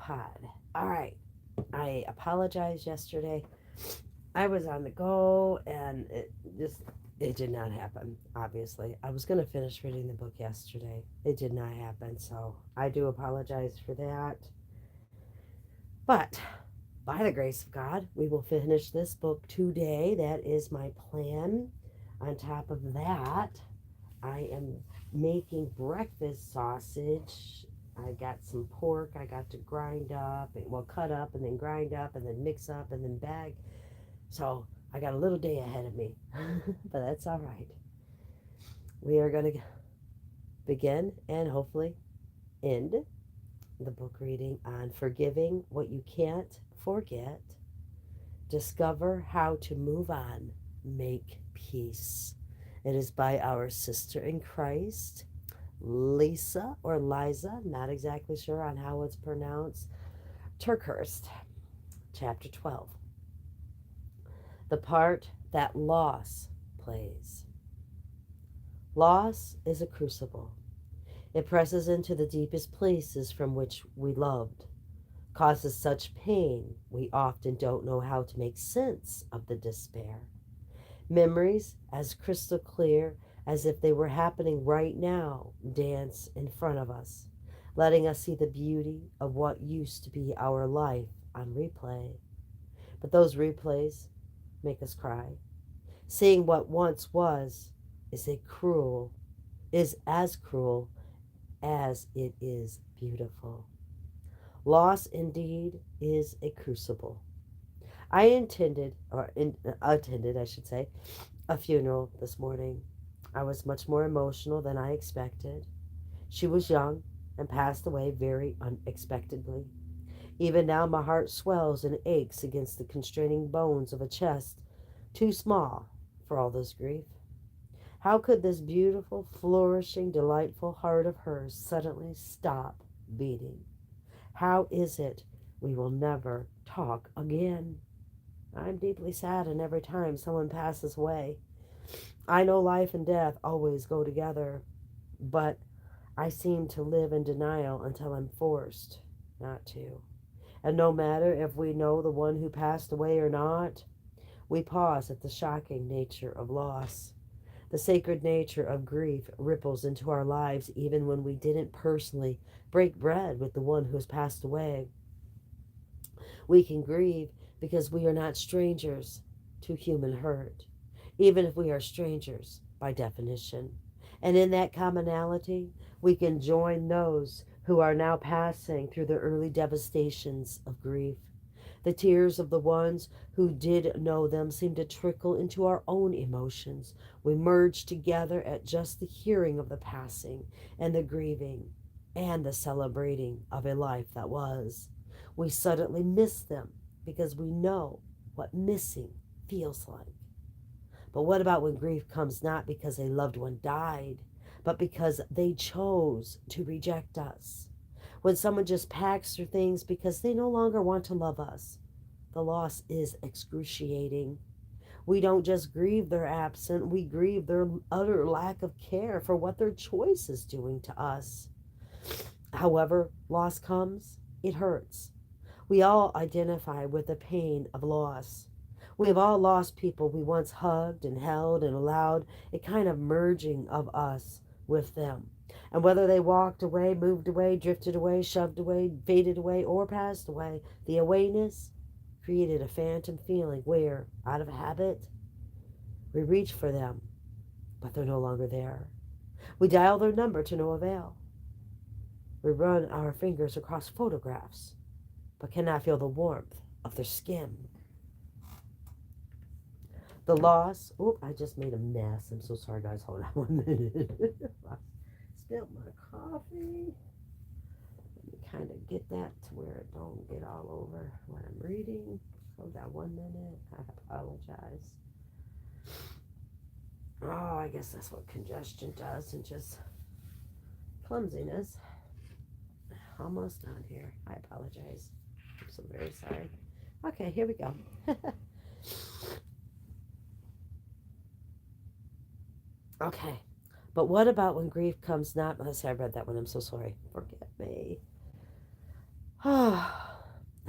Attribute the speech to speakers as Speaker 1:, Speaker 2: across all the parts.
Speaker 1: pod. All right. I apologize yesterday. I was on the go and it did not happen, obviously. I was going to finish reading the book yesterday. It did not happen, so I do apologize for that. But by the grace of God, we will finish this book today. That is my plan. On top of that, I am making breakfast sausage. I got some pork I got to grind up, well, cut up and then grind up and then mix up and then bag. So I got a little day ahead of me, but that's all right. We are going to begin and hopefully end the book reading on forgiving what you can't forget, discover how to move on, make peace. It is by our sister in Christ, Lysa or Lysa, not exactly sure on how it's pronounced, Terkeurst, chapter 12. The part that loss plays. Loss is a crucible. It presses into the deepest places from which we loved, causes such pain we often don't know how to make sense of the despair. Memories as crystal clear as if they were happening right now dance in front of us, letting us see the beauty of what used to be our life on replay. But those replays make us cry. Seeing what once was is as cruel as it is beautiful. Loss indeed is a crucible. I attended, I should say, a funeral this morning. I was much more emotional than I expected. She was young and passed away very unexpectedly. Even now my heart swells and aches against the constraining bones of a chest too small for all this grief. How could this beautiful, flourishing, delightful heart of hers suddenly stop beating? How is it we will never talk again? I'm deeply saddened every time someone passes away. I know life and death always go together, but I seem to live in denial until I'm forced not to. And no matter if we know the one who passed away or not, we pause at the shocking nature of loss. The sacred nature of grief ripples into our lives even when we didn't personally break bread with the one who has passed away. We can grieve because we are not strangers to human hurt, even if we are strangers by definition. And in that commonality, we can join those who are now passing through the early devastations of grief. The tears of the ones who did know them seem to trickle into our own emotions. We merge together at just the hearing of the passing and the grieving and the celebrating of a life that was. We suddenly miss them because we know what missing feels like. But what about when grief comes not because a loved one died, but because they chose to reject us? When someone just packs their things because they no longer want to love us, the loss is excruciating. We don't just grieve their absence, we grieve their utter lack of care for what their choice is doing to us. However, loss comes, it hurts. We all identify with the pain of loss. We have all lost people we once hugged and held and allowed a kind of merging of us with them. And whether they walked away, moved away, drifted away, shoved away, faded away, or passed away, the awayness created a phantom feeling where, out of habit, we reach for them, but they're no longer there. We dial their number to no avail. We run our fingers across photographs, but cannot feel the warmth of their skin. The loss, I just made a mess. I'm so sorry, guys. Hold on 1 minute. I spilled my coffee. Let me kind of get that to where it don't get all over what I'm reading. Hold on 1 minute. I apologize. Oh, I guess that's what congestion does and just clumsiness. Almost done here. I apologize. I'm so very sorry. Okay, here we go. Okay. But what about when grief comes not? Let's say I read that one. I'm so sorry. Forgive me.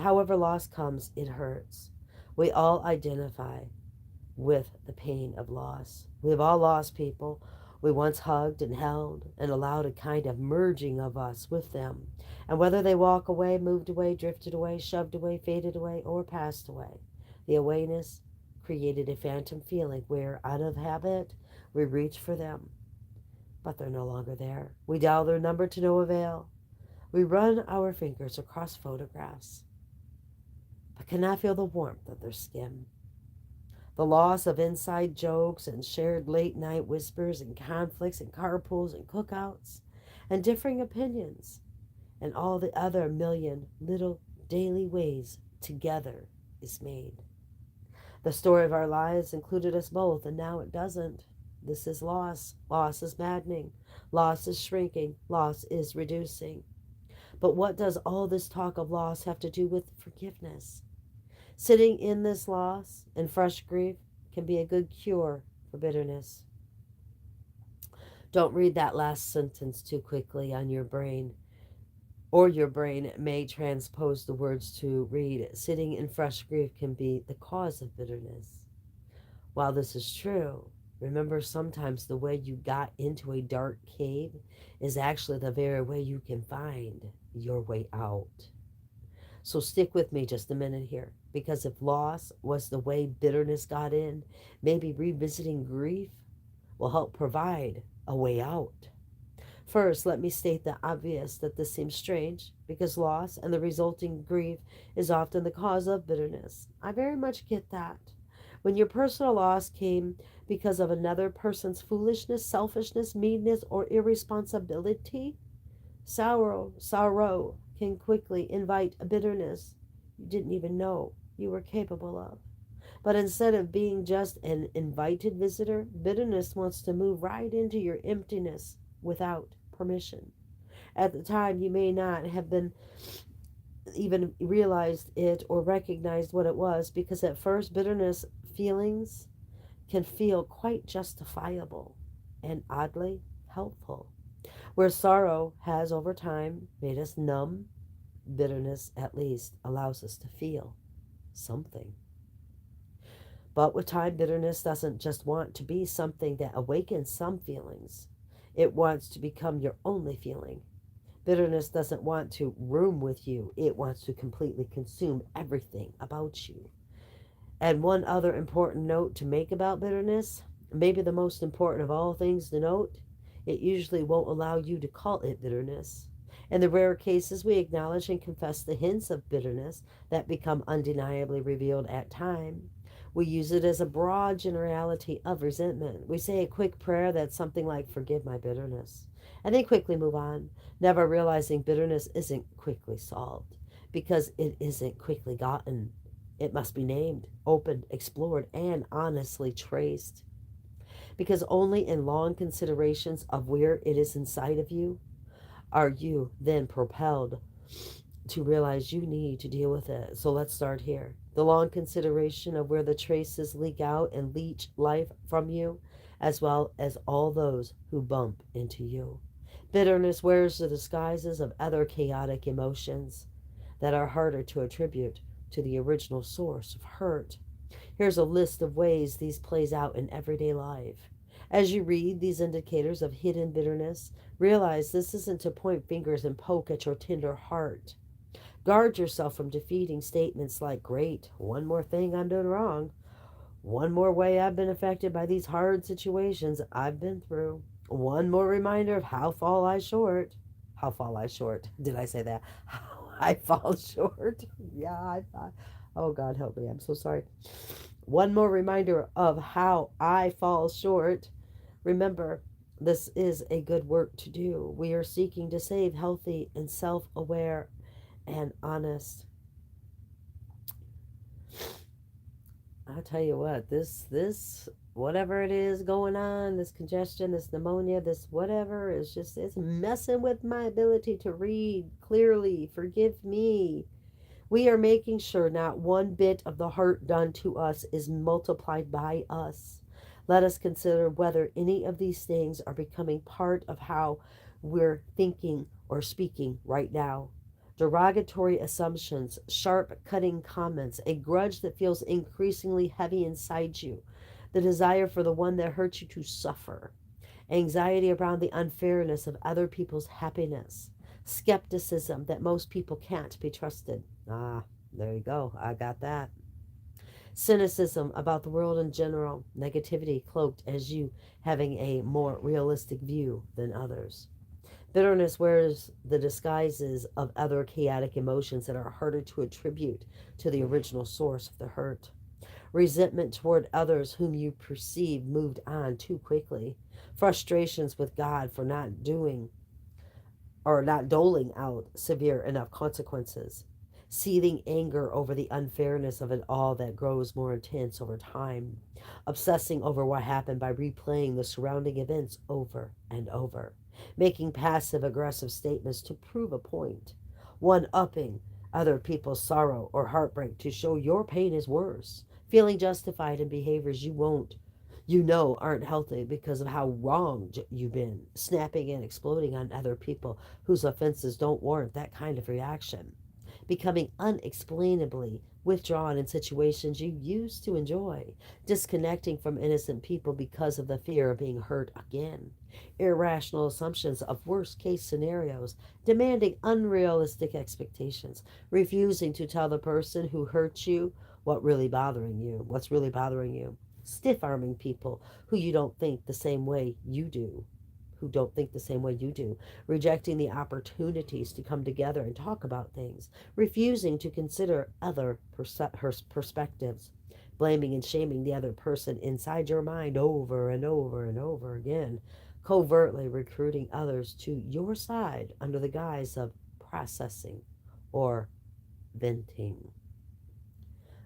Speaker 1: However loss comes, it hurts. We all identify with the pain of loss. We have all lost people we once hugged and held and allowed a kind of merging of us with them. And whether they walk away, moved away, drifted away, shoved away, faded away, or passed away, the awareness created a phantom feeling where, out of habit, we reach for them, but they're no longer there. We dial their number to no avail. We run our fingers across photographs, but cannot feel the warmth of their skin. The loss of inside jokes and shared late night whispers and conflicts and carpools and cookouts and differing opinions and all the other million little daily ways together is made. The story of our lives included us both, and now it doesn't. This is loss. Loss is maddening. Loss is shrinking. Loss is reducing. But what does all this talk of loss have to do with forgiveness? Sitting in this loss and fresh grief can be a good cure for bitterness. Don't read that last sentence too quickly on your brain, or your brain may transpose the words to read, sitting in fresh grief can be the cause of bitterness. While this is true, remember sometimes the way you got into a dark cave is actually the very way you can find your way out. So stick with me just a minute here, because if loss was the way bitterness got in, maybe revisiting grief will help provide a way out. First, let me state the obvious that this seems strange because loss and the resulting grief is often the cause of bitterness. I very much get that. When your personal loss came because of another person's foolishness, selfishness, meanness, or irresponsibility, sorrow can quickly invite a bitterness you didn't even know you were capable of. But instead of being just an invited visitor, bitterness wants to move right into your emptiness without permission. At the time, you may not have been even realized it or recognized what it was, because at first, bitterness feelings can feel quite justifiable and oddly helpful. Where sorrow has over time made us numb, bitterness at least allows us to feel something. But with time, bitterness doesn't just want to be something that awakens some feelings. It wants to become your only feeling. Bitterness doesn't want to room with you. It wants to completely consume everything about you. And one other important note to make about bitterness, maybe the most important of all things to note, it usually won't allow you to call it bitterness. In the rare cases we acknowledge and confess the hints of bitterness that become undeniably revealed at time, we use it as a broad generality of resentment. We say a quick prayer that's something like, "Forgive my bitterness," and then quickly move on, never realizing bitterness isn't quickly solved because it isn't quickly gotten. It must be named, opened, explored, and honestly traced. Because only in long considerations of where it is inside of you are you then propelled to realize you need to deal with it. So let's start here. The long consideration of where the traces leak out and leach life from you, as well as all those who bump into you. Bitterness wears the disguises of other chaotic emotions that are harder to attribute to the original source of hurt. Here's a list of ways these plays out in everyday life. As you read these indicators of hidden bitterness, realize this isn't to point fingers and poke at your tender heart. Guard yourself from defeating statements like, "Great, one more thing I'm doing wrong. One more way I've been affected by these hard situations I've been through. One more reminder of how fall I short." How fall I short? Did I say that? How I fall short? Yeah, I thought. Oh, God help me. I'm so sorry. One more reminder of how I fall short. Remember, this is a good work to do. We are seeking to save healthy and self aware and honest. I'll tell you what, whatever it is going on, this congestion, this pneumonia, this whatever, is just, it's messing with my ability to read clearly. Forgive me. We are making sure not one bit of the hurt done to us is multiplied by us. Let us consider whether any of these things are becoming part of how we're thinking or speaking right now. derogatory assumptions, sharp, cutting comments, a grudge that feels increasingly heavy inside you, the desire for the one that hurt you to suffer, anxiety around the unfairness of other people's happiness, skepticism that most people can't be trusted. Ah, there you go. I got that. Cynicism about the world in general, negativity cloaked as you having a more realistic view than others. Bitterness wears the disguises of other chaotic emotions that are harder to attribute to the original source of the hurt. Resentment toward others whom you perceive moved on too quickly. Frustrations with God for not doing or not doling out severe enough consequences. Seething anger over the unfairness of it all that grows more intense over time. Obsessing over what happened by replaying the surrounding events over and over. Making passive aggressive statements to prove a point. One upping other people's sorrow or heartbreak to show your pain is worse. Feeling justified in behaviors you know aren't healthy because of how wronged you've been, snapping and exploding on other people whose offenses don't warrant that kind of reaction, becoming unexplainably withdrawn in situations you used to enjoy, disconnecting from innocent people because of the fear of being hurt again, irrational assumptions of worst case scenarios, demanding unrealistic expectations, refusing to tell the person who hurt you what's really bothering you, stiff arming people who don't think the same way you do, rejecting the opportunities to come together and talk about things, refusing to consider other perspectives, blaming and shaming the other person inside your mind over and over and over again, covertly recruiting others to your side under the guise of processing or venting.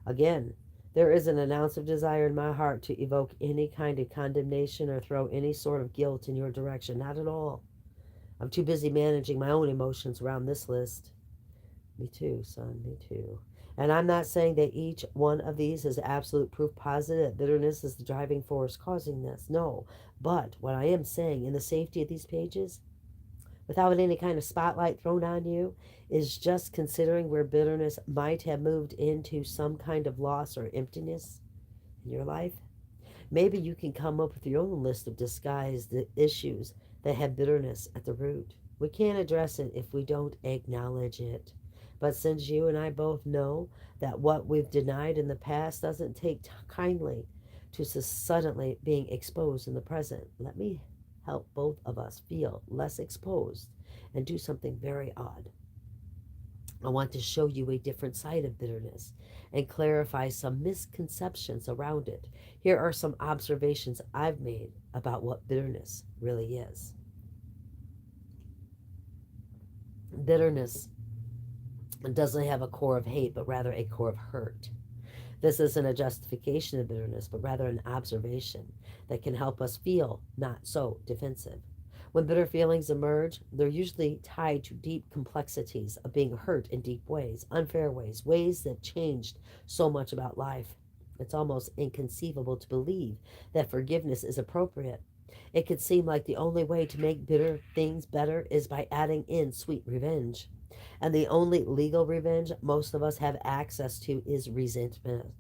Speaker 1: Again, there isn't an ounce of desire in my heart to evoke any kind of condemnation or throw any sort of guilt in your direction. Not at all. I'm too busy managing my own emotions around this list. Me too, son, me too. And I'm not saying that each one of these is absolute proof positive that bitterness is the driving force causing this. No. But what I am saying, in the safety of these pages, without any kind of spotlight thrown on you, is just considering where bitterness might have moved into some kind of loss or emptiness in your life. Maybe you can come up with your own list of disguised issues that have bitterness at the root. We can't address it if we don't acknowledge it. But since you and I both know that what we've denied in the past doesn't take kindly to suddenly being exposed in the present, let me help both of us feel less exposed and do something very odd. I want to show you a different side of bitterness and clarify some misconceptions around it. Here are some observations I've made about what bitterness really is. Bitterness doesn't have a core of hate, but rather a core of hurt. This isn't a justification of bitterness, but rather an observation that can help us feel not so defensive. When bitter feelings emerge, they're usually tied to deep complexities of being hurt in deep ways, unfair ways, ways that changed so much about life. It's almost inconceivable to believe that forgiveness is appropriate. It could seem like the only way to make bitter things better is by adding in sweet revenge. And the only legal revenge most of us have access to is resentment.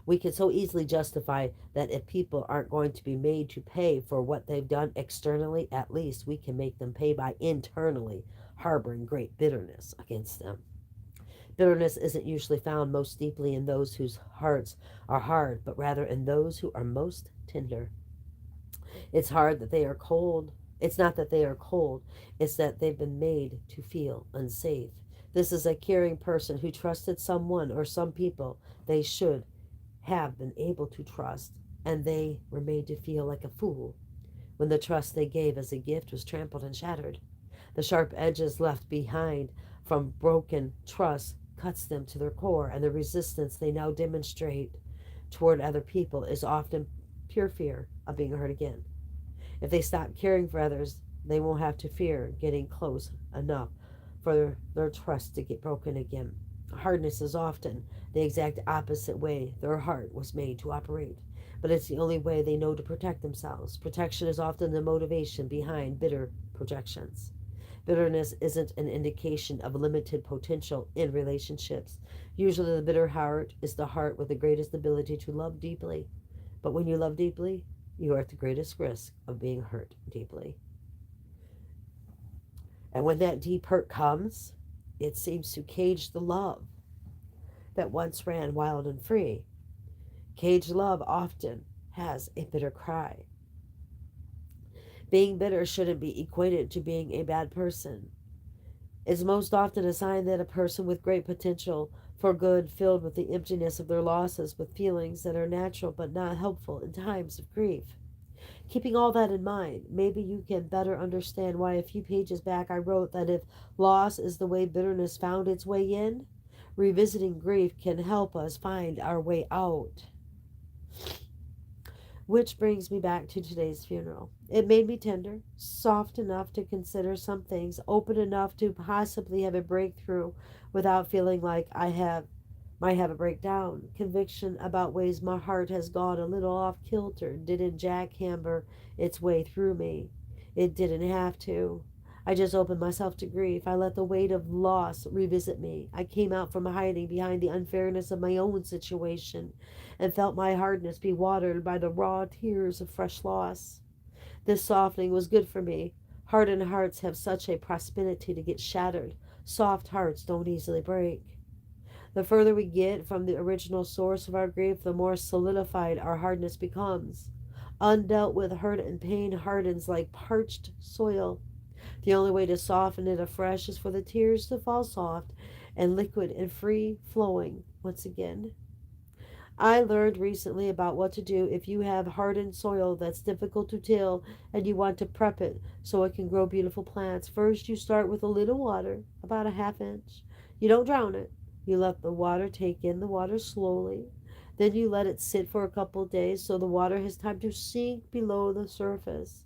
Speaker 1: We can so easily justify that if people aren't going to be made to pay for what they've done externally, at least we can make them pay by internally harboring great bitterness against them. Bitterness isn't usually found most deeply in those whose hearts are hard, but rather in those who are most tender. It's hard that they are cold. It's not that they are cold, it's that they've been made to feel unsafe. This is a caring person who trusted someone or some people they should have been able to trust, and they were made to feel like a fool when the trust they gave as a gift was trampled and shattered. The sharp edges left behind from broken trust cuts them to their core, and the resistance they now demonstrate toward other people is often pure fear of being hurt again. If they stop caring for others, they won't have to fear getting close enough for their trust to get broken again. Hardness is often the exact opposite way their heart was made to operate, but it's the only way they know to protect themselves. Protection is often the motivation behind bitter projections. Bitterness isn't an indication of limited potential in relationships. Usually, the bitter heart is the heart with the greatest ability to love deeply. But when you love deeply, you are at the greatest risk of being hurt deeply. And when that deep hurt comes, it seems to cage the love that once ran wild and free. Caged love often has a bitter cry. Being bitter shouldn't be equated to being a bad person. It's most often a sign that a person with great potential for good, filled with the emptiness of their losses, with feelings that are natural but not helpful in times of grief. Keeping all that in mind, maybe you can better understand why a few pages back I wrote that if loss is the way bitterness found its way in, revisiting grief can help us find our way out. Which brings me back to today's funeral. It made me tender, soft enough to consider some things, open enough to possibly have a breakthrough without feeling like might have a breakdown. Conviction about ways my heart has gone a little off kilter didn't jackhammer its way through me. It didn't have to. I just opened myself to grief. I let the weight of loss revisit me. I came out from hiding behind the unfairness of my own situation and felt my hardness be watered by the raw tears of fresh loss. This softening was good for me. Hardened hearts have such a propensity to get shattered. Soft hearts don't easily break. The further we get from the original source of our grief, the more solidified our hardness becomes. Undealt with hurt and pain hardens like parched soil. The only way to soften it afresh is for the tears to fall soft and liquid and free flowing once again. I learned recently about what to do if you have hardened soil that's difficult to till and you want to prep it so it can grow beautiful plants. First, you start with a little water, about a half inch. You don't drown it. You let the water take in the water slowly. Then you let it sit for a couple of days so the water has time to sink below the surface.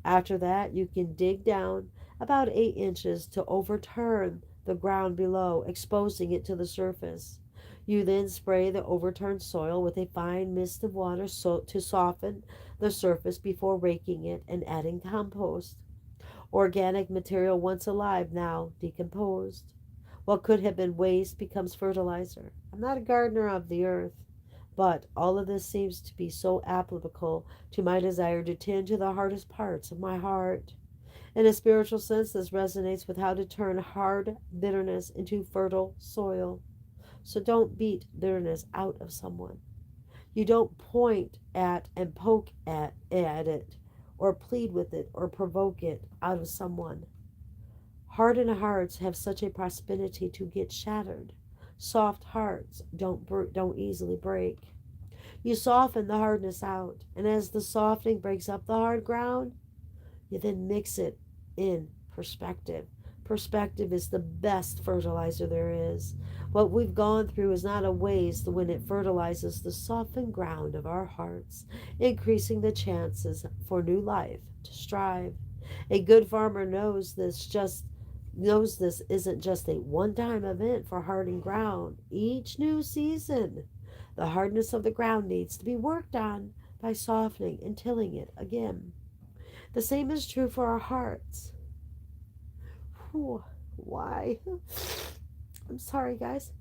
Speaker 1: After that, you can dig down about 8 inches to overturn the ground below, exposing it to the surface. You then spray the overturned soil with a fine mist of water to soften the surface before raking it and adding compost. Organic material once alive now decomposed. What could have been waste becomes fertilizer. I'm not a gardener of the earth, but all of this seems to be so applicable to my desire to tend to the hardest parts of my heart. In a spiritual sense, this resonates with how to turn hard bitterness into fertile soil. So don't beat bitterness out of someone. You don't point at and poke at it or plead with it or provoke it out of someone. Hardened hearts have such a propensity to get shattered. Soft hearts don't easily break. You soften the hardness out, and as the softening breaks up the hard ground, you then mix it in perspective. Perspective is the best fertilizer there is. What we've gone through is not a waste when it fertilizes the softened ground of our hearts, increasing the chances for new life to strive. A good farmer knows this isn't just a one-time event for hardened ground. Each new season, the hardness of the ground needs to be worked on by softening and tilling it again. The same is true for our hearts. Whew, why? I'm sorry, guys.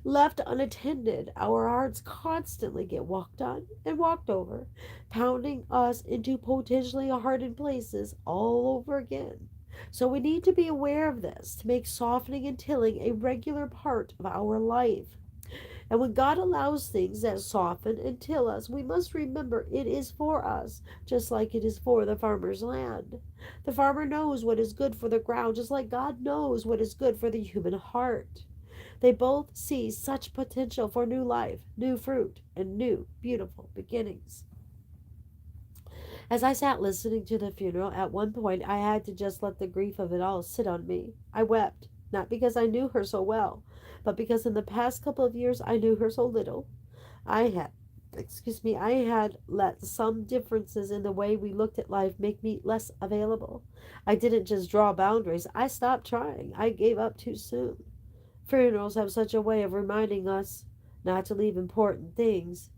Speaker 1: Left unattended, our hearts constantly get walked on and walked over, pounding us into potentially hardened places all over again. So we need to be aware of this to make softening and tilling a regular part of our life. And when God allows things that soften and till us, we must remember it is for us, just like it is for the farmer's land. The farmer knows what is good for the ground, just like God knows what is good for the human heart. They both see such potential for new life, new fruit, and new, beautiful beginnings. As I sat listening to the funeral, at one point I had to just let the grief of it all sit on me. I wept, not because I knew her so well, but because in the past couple of years I knew her so little. I had I had let some differences in the way we looked at life make me less available. I didn't just draw boundaries, I stopped trying. I gave up too soon. Funerals have such a way of reminding us not to leave important things,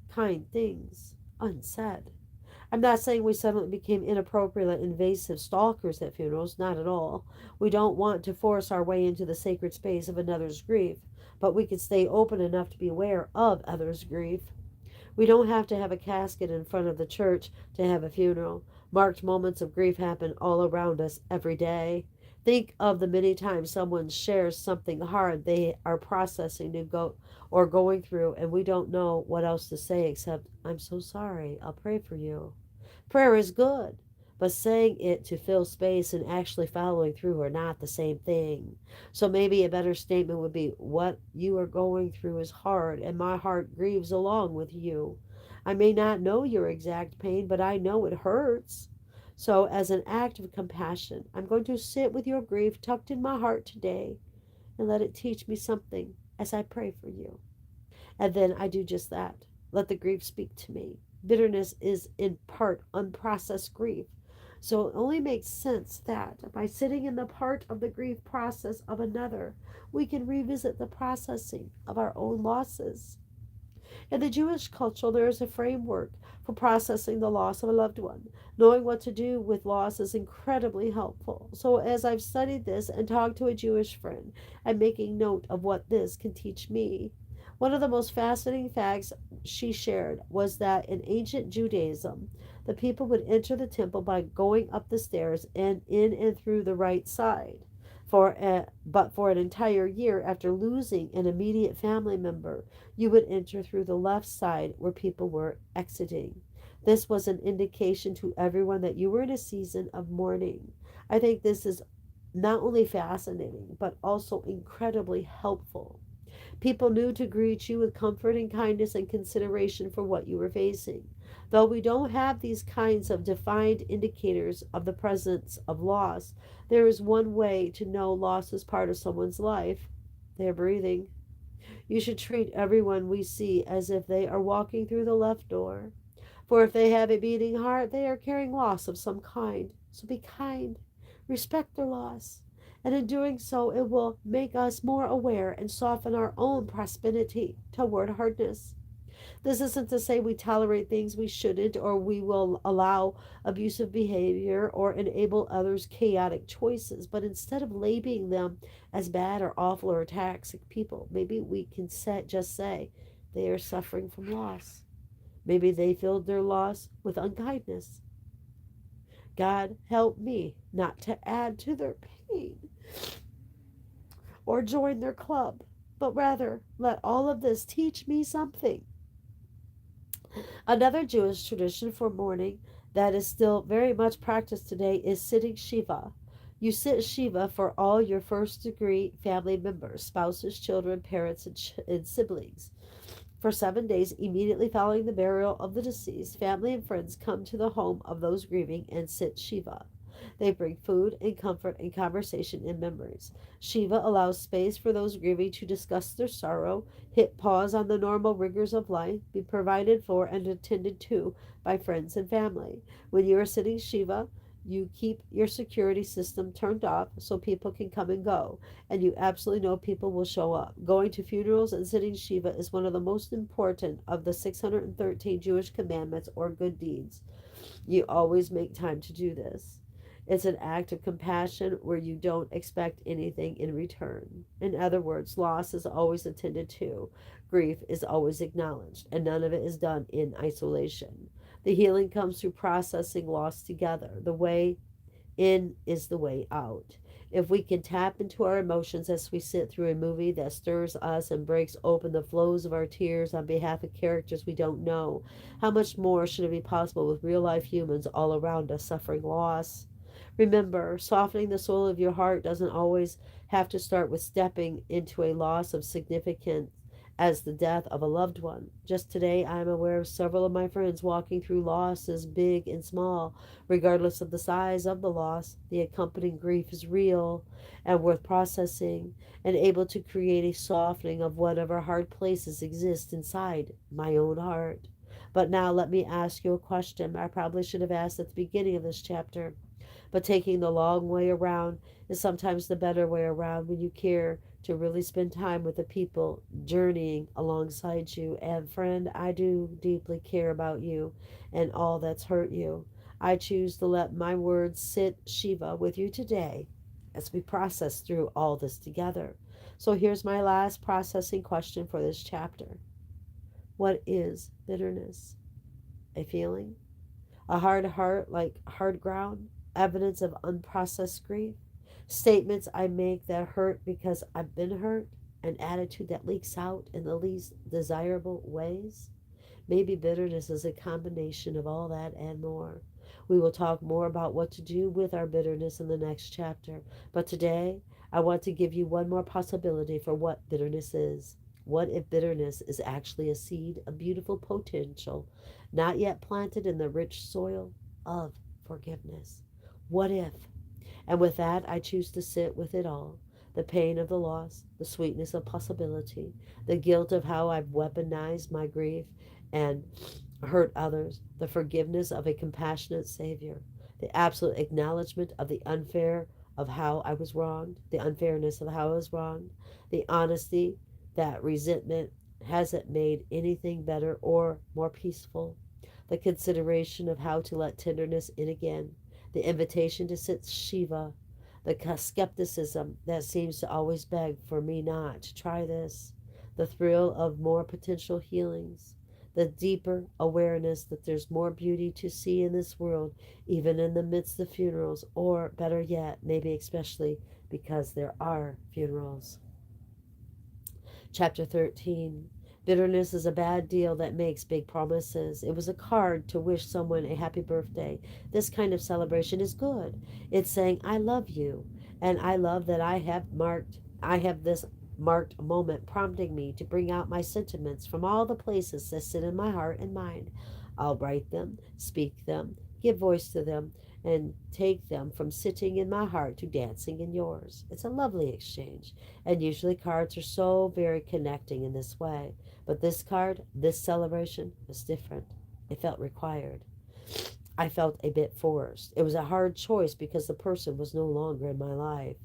Speaker 1: kind things, unsaid. I'm not saying we suddenly became inappropriate, invasive stalkers at funerals, not at all. We don't want to force our way into the sacred space of another's grief, but we can stay open enough to be aware of others' grief. We don't have to have a casket in front of the church to have a funeral. Marked moments of grief happen all around us every day. Think of the many times someone shares something hard they are processing to go or going through, and we don't know what else to say except, I'm so sorry, I'll pray for you. Prayer is good, but saying it to fill space and actually following through are not the same thing. So maybe a better statement would be, what you are going through is hard, and my heart grieves along with you. I may not know your exact pain, but I know it hurts. So, as an act of compassion, I'm going to sit with your grief tucked in my heart today and let it teach me something as I pray for you. And then I do just that. Let the grief speak to me. Bitterness is in part unprocessed grief. So it only makes sense that by sitting in the part of the grief process of another, we can revisit the processing of our own losses. In the Jewish culture, there is a framework for processing the loss of a loved one. Knowing what to do with loss is incredibly helpful. So, as I've studied this and talked to a Jewish friend, I'm making note of what this can teach me. One of the most fascinating facts she shared was that in ancient Judaism, the people would enter the temple by going up the stairs and in and through the right side. But for an entire year after losing an immediate family member, you would enter through the left side where people were exiting. This was an indication to everyone that you were in a season of mourning. I think this is not only fascinating, but also incredibly helpful. People knew to greet you with comfort and kindness and consideration for what you were facing. Though we don't have these kinds of defined indicators of the presence of loss, there is one way to know loss is part of someone's life. They're breathing. You should treat everyone we see as if they are walking through the left door. For if they have a beating heart, they are carrying loss of some kind. So be kind, respect their loss, and in doing so, it will make us more aware and soften our own prosperity toward hardness. This isn't to say we tolerate things we shouldn't or we will allow abusive behavior or enable others' chaotic choices, but instead of labeling them as bad or awful or toxic people, maybe we can just say they are suffering from loss. Maybe they filled their loss with unkindness. God help me not to add to their pain or join their club, but rather let all of this teach me something. Another Jewish tradition for mourning that is still very much practiced today is sitting Shiva. You sit Shiva for all your first degree family members, spouses, children, parents, and siblings. For 7 days immediately following the burial of the deceased, family and friends come to the home of those grieving and sit Shiva. They bring food and comfort and conversation and memories. Shiva allows space for those grieving to discuss their sorrow, hit pause on the normal rigors of life, be provided for and attended to by friends and family. When you are sitting Shiva, you keep your security system turned off so people can come and go, and you absolutely know people will show up. Going to funerals and sitting Shiva is one of the most important of the 613 Jewish commandments or good deeds. You always make time to do this. It's an act of compassion where you don't expect anything in return. In other words, loss is always attended to, grief is always acknowledged, and none of it is done in isolation. The healing comes through processing loss together. The way in is the way out. If we can tap into our emotions as we sit through a movie that stirs us and breaks open the flows of our tears on behalf of characters we don't know, how much more should it be possible with real life humans all around us suffering loss? Remember, softening the soul of your heart doesn't always have to start with stepping into a loss of significance as the death of a loved one. Just today, I am aware of several of my friends walking through losses, big and small. Regardless of the size of the loss, the accompanying grief is real and worth processing and able to create a softening of whatever hard places exist inside my own heart. But now let me ask you a question I probably should have asked at the beginning of this chapter. But taking the long way around is sometimes the better way around when you care to really spend time with the people journeying alongside you. And friend, I do deeply care about you and all that's hurt you. I choose to let my words sit, Shiva, with you today as we process through all this together. So here's my last processing question for this chapter. What is bitterness? A feeling? A hard heart like hard ground? Evidence of unprocessed grief? Statements I make that hurt because I've been hurt? An attitude that leaks out in the least desirable ways? Maybe bitterness is a combination of all that and more. We will talk more about what to do with our bitterness in the next chapter. But today, I want to give you one more possibility for what bitterness is. What if bitterness is actually a seed of beautiful potential, not yet planted in the rich soil of forgiveness? What if? And with that, I choose to sit with it all. The pain of the loss, the sweetness of possibility, the guilt of how I've weaponized my grief and hurt others, the forgiveness of a compassionate Savior, the absolute acknowledgement of the unfair of how I was wronged, the unfairness of how I was wronged, the honesty that resentment hasn't made anything better or more peaceful, the consideration of how to let tenderness in again, the invitation to sit Shiva, the skepticism that seems to always beg for me not to try this, the thrill of more potential healings, the deeper awareness that there's more beauty to see in this world, even in the midst of funerals, or better yet, maybe especially because there are funerals. Chapter 13. Bitterness is a bad deal that makes big promises. It was a card to wish someone a happy birthday. This kind of celebration is good. It's saying, I love you, and I love that I have this marked moment prompting me to bring out my sentiments from all the places that sit in my heart and mind. I'll write them, speak them, give voice to them, and take them from sitting in my heart to dancing in yours. It's a lovely exchange, and usually cards are so very connecting in this way. But this card, this celebration, was different. It felt required. I felt a bit forced. It was a hard choice because the person was no longer in my life.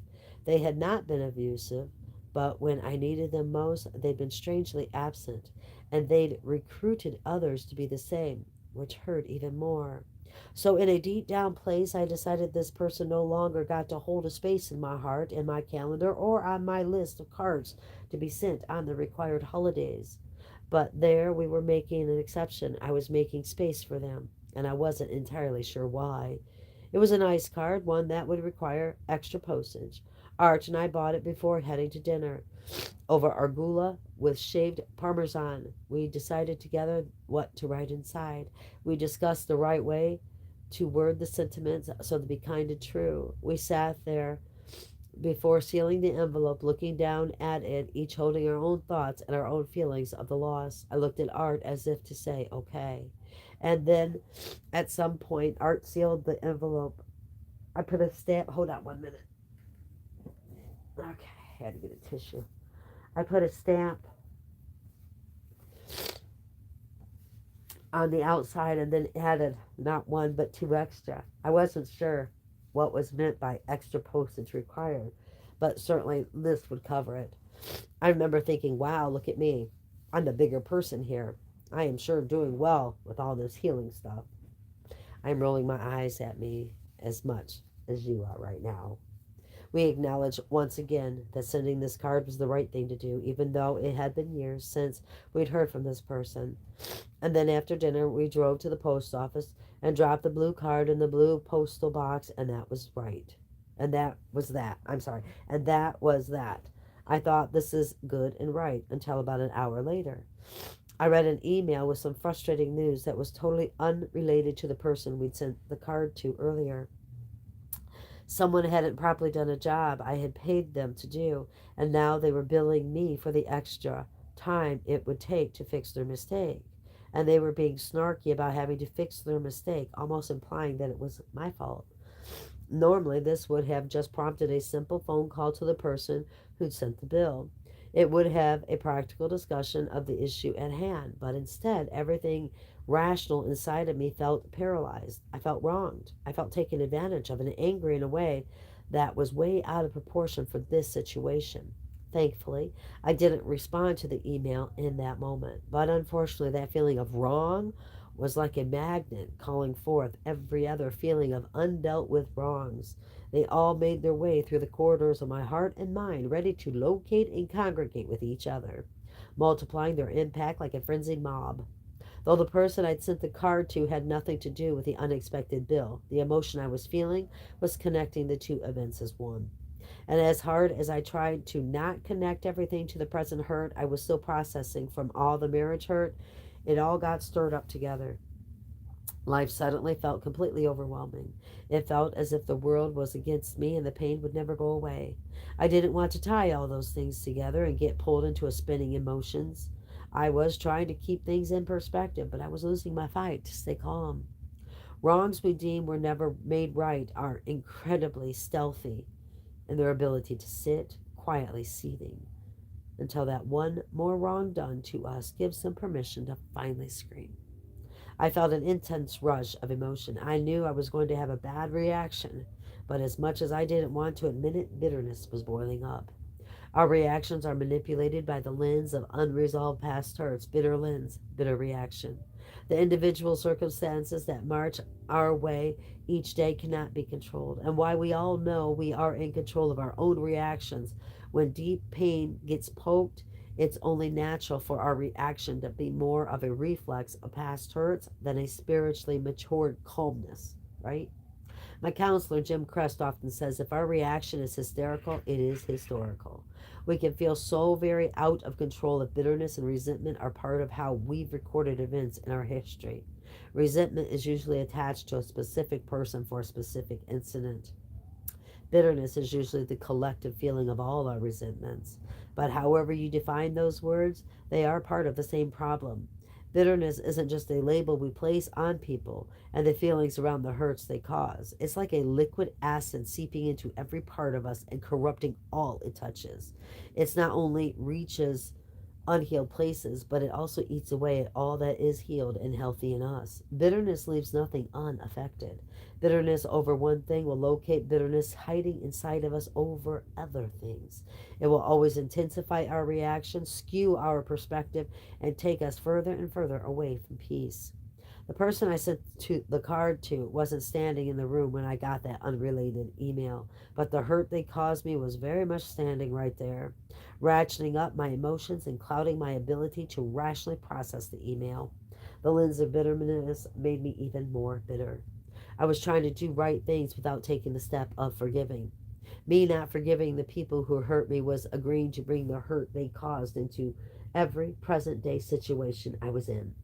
Speaker 1: They had not been abusive, but when I needed them most, they'd been strangely absent, and they'd recruited others to be the same, which hurt even more. So, in a deep down place, I decided this person no longer got to hold a space in my heart, in my calendar, or on my list of cards to be sent on the required holidays. But there we were making an exception. I was making space for them, and I wasn't entirely sure why. It was a nice card, one that would require extra postage. Arch and I bought it before heading to dinner. Over arugula with shaved parmesan, we decided together what to write inside. We discussed the right way to word the sentiments so to be kind and true. We sat there before sealing the envelope, looking down at it, each holding our own thoughts and our own feelings of the loss. I looked at Art as if to say, okay. And then at some point, Art sealed the envelope. I put a stamp. Hold on 1 minute. Okay, I had to get a tissue. I put a stamp on the outside and then added not one but two extra. I wasn't sure what was meant by extra postage required, but certainly this would cover it. I remember thinking, wow, look at me. I'm the bigger person here. I am sure doing well with all this healing stuff. I'm rolling my eyes at me as much as you are right now. We acknowledged once again that sending this card was the right thing to do, even though it had been years since we'd heard from this person. And then after dinner, we drove to the post office and dropped the blue card in the blue postal box, and that was right. And that was that. I'm sorry. And that was that. I thought this is good and right until about an hour later. I read an email with some frustrating news that was totally unrelated to the person we'd sent the card to earlier. Someone hadn't properly done a job I had paid them to do, and now they were billing me for the extra time it would take to fix their mistake. And they were being snarky about having to fix their mistake, almost implying that it was my fault. Normally, this would have just prompted a simple phone call to the person who'd sent the bill. It would have a practical discussion of the issue at hand, but instead, everything rational inside of me felt paralyzed. I felt wronged. I felt taken advantage of and angry in a way that was way out of proportion for this situation. Thankfully, I didn't respond to the email in that moment, but unfortunately, that feeling of wrong was like a magnet calling forth every other feeling of undealt with wrongs. They all made their way through the corridors of my heart and mind, ready to locate and congregate with each other, multiplying their impact like a frenzied mob. Though the person I'd sent the card to had nothing to do with the unexpected bill, the emotion I was feeling was connecting the two events as one. And as hard as I tried to not connect everything to the present hurt I was still processing from all the marriage hurt, it all got stirred up together. Life suddenly felt completely overwhelming. It felt as if the world was against me and the pain would never go away. I didn't want to tie all those things together and get pulled into a spinning emotions. I was trying to keep things in perspective, but I was losing my fight to stay calm. Wrongs we deem were never made right are incredibly stealthy in their ability to sit quietly seething until that one more wrong done to us gives them permission to finally scream. I felt an intense rush of emotion. I knew I was going to have a bad reaction, but as much as I didn't want to admit it, bitterness was boiling up. Our reactions are manipulated by the lens of unresolved past hurts, bitter lens, bitter reaction. The individual circumstances that march our way each day cannot be controlled, and why we all know we are in control of our own reactions. When deep pain gets poked, it's only natural for our reaction to be more of a reflex of past hurts than a spiritually matured calmness, right? My counselor, Jim Crest, often says if our reaction is hysterical, it is historical. We can feel so very out of control if bitterness and resentment are part of how we've recorded events in our history. Resentment is usually attached to a specific person for a specific incident. Bitterness is usually the collective feeling of all our resentments. But however you define those words, they are part of the same problem. Bitterness isn't just a label we place on people and the feelings around the hurts they cause. It's like a liquid acid seeping into every part of us and corrupting all it touches. It's not only reaches unhealed places, but it also eats away at all that is healed and healthy in us. Bitterness leaves nothing unaffected. Bitterness over one thing will locate bitterness hiding inside of us over other things. It will always intensify our reaction, skew our perspective, and take us further and further away from peace. The person I sent the card to wasn't standing in the room when I got that unrelated email, but the hurt they caused me was very much standing right there, ratcheting up my emotions and clouding my ability to rationally process the email. The lens of bitterness made me even more bitter. I was trying to do right things without taking the step of forgiving. Me not forgiving the people who hurt me was agreeing to bring the hurt they caused into every present day situation I was in,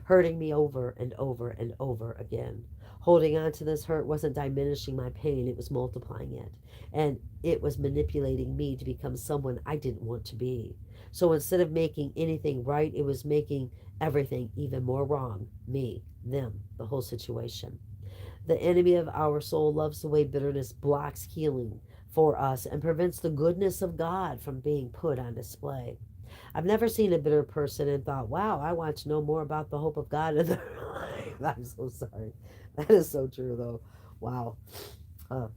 Speaker 1: hurting me over and over and over again. Holding on to this hurt wasn't diminishing my pain, it was multiplying it. And it was manipulating me to become someone I didn't want to be. So instead of making anything right, it was making everything even more wrong. Me, them, the whole situation. The enemy of our soul loves the way bitterness blocks healing for us and prevents the goodness of God from being put on display. I've never seen a bitter person and thought, wow, I want to know more about the hope of God in their life. I'm so sorry. That is so true, though. Wow. Uh,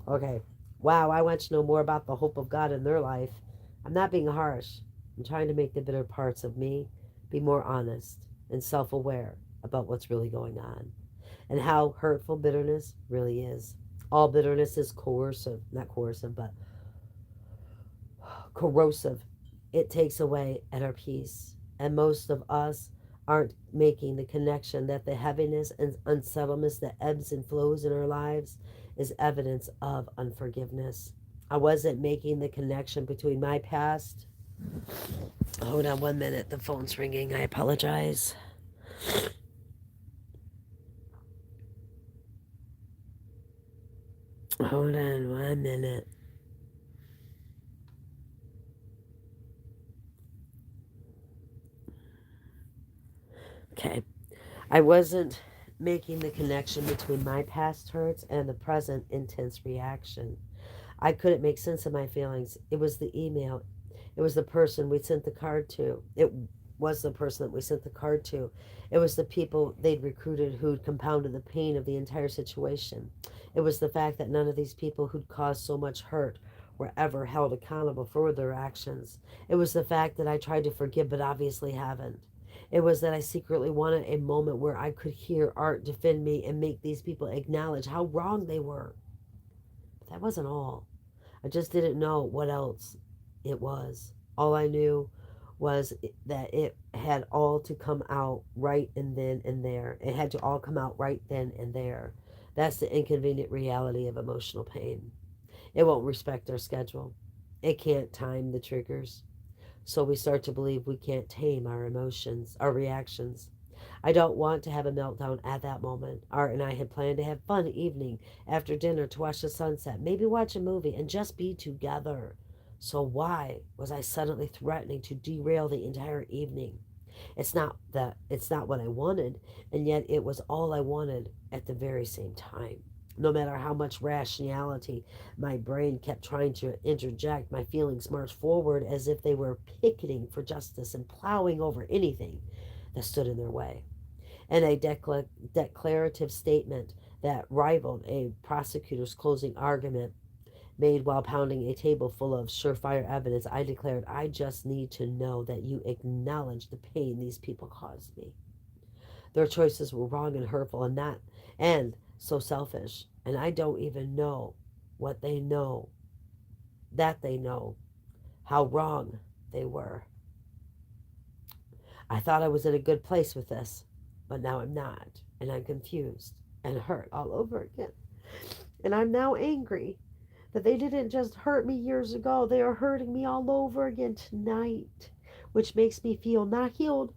Speaker 1: okay. Wow, I want to know more about the hope of God in their life. I'm not being harsh. I'm trying to make the bitter parts of me be more honest and self aware about what's really going on and how hurtful bitterness really is. All bitterness is coercive, not coercive, but corrosive. It takes away at our peace. And most of us aren't making the connection that the heaviness and unsettledness that ebbs and flows in our lives is evidence of unforgiveness. I wasn't making the connection between my past. Hold on 1 minute. The phone's ringing. I apologize. Hold on 1 minute. Okay. I wasn't making the connection between my past hurts and the present intense reaction. I couldn't make sense of my feelings. It was the email. It was the person we sent the card to. It was the person that we sent the card to. It was the people they'd recruited who'd compounded the pain of the entire situation. It was the fact that none of these people who'd caused so much hurt were ever held accountable for their actions. It was the fact that I tried to forgive but obviously haven't. It was that I secretly wanted a moment where I could hear art defend me and make these people acknowledge how wrong they were. But that wasn't all. I just didn't know what else it was. All I knew was that it had all to come out right and then and there. It had to all come out right then and there. That's the inconvenient reality of emotional pain. It won't respect our schedule. It can't time the triggers. So we start to believe we can't tame our emotions, our reactions. I don't want to have a meltdown at that moment. Art and I had planned to have fun evening after dinner to watch the sunset, maybe watch a movie, and just be together. So why was I suddenly threatening to derail the entire evening? It's not what I wanted, and yet it was all I wanted at the very same time. No matter how much rationality my brain kept trying to interject, my feelings marched forward as if they were picketing for justice and plowing over anything that stood in their way. And a declarative statement that rivaled a prosecutor's closing argument made while pounding a table full of surefire evidence, I declared, I just need to know that you acknowledge the pain these people caused me. Their choices were wrong and hurtful and so selfish. And I don't even know what they know, that they know, how wrong they were. I thought I was in a good place with this, but now I'm not. And I'm confused and hurt all over again. And I'm now angry that they didn't just hurt me years ago, they are hurting me all over again tonight, which makes me feel not healed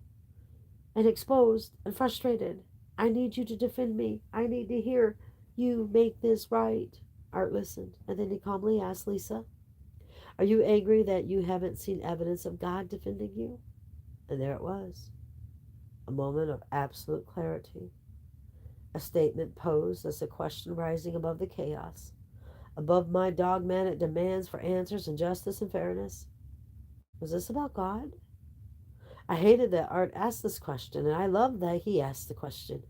Speaker 1: and exposed and frustrated. I need you to defend me. I need to hear you make this right. Art listened, and then he calmly asked Lysa, are you angry that you haven't seen evidence of God defending you? And there it was, a moment of absolute clarity, a statement posed as a question rising above the chaos, above my dogmatic demands for answers and justice and fairness. Was this about God? I hated that Art asked this question, and I loved that he asked the question.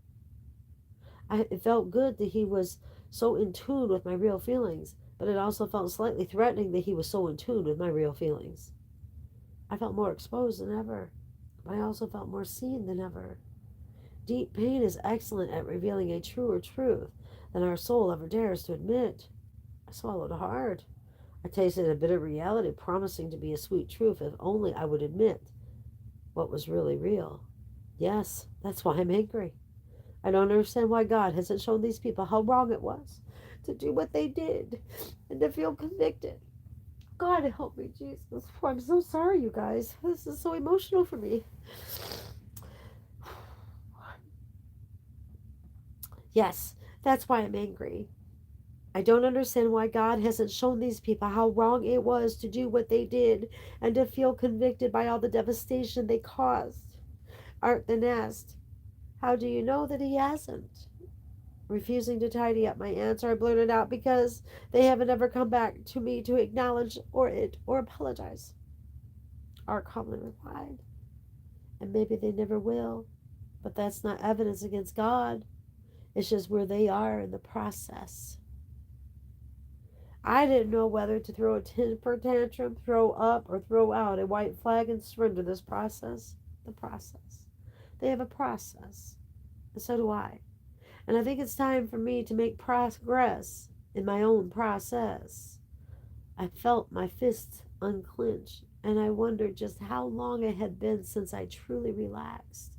Speaker 1: It felt good that he was so in tune with my real feelings, but it also felt slightly threatening that he was so in tune with my real feelings. I felt more exposed than ever, but I also felt more seen than ever. Deep pain is excellent at revealing a truer truth than our soul ever dares to admit. I swallowed hard. I tasted a bitter reality promising to be a sweet truth if only I would admit what was really real. Yes, that's why I'm angry. I don't understand why God hasn't shown these people how wrong it was to do what they did and to feel convicted. God help me, Jesus. I'm so sorry, you guys. This is so emotional for me. Yes, that's why I'm angry. I don't understand why God hasn't shown these people how wrong it was to do what they did and to feel convicted by all the devastation they caused. Art then asked, how do you know that he hasn't? Refusing to tidy up my answer, I blurted out, because they haven't ever come back to me to acknowledge or apologize. Art calmly replied, and maybe they never will, but that's not evidence against God. It's just where they are in the process. I didn't know whether to throw a temper tantrum, throw up, or throw out a white flag and surrender this process. The process. They have a process, and so do I. And I think it's time for me to make progress in my own process. I felt my fists unclench, and I wondered just how long it had been since I truly relaxed.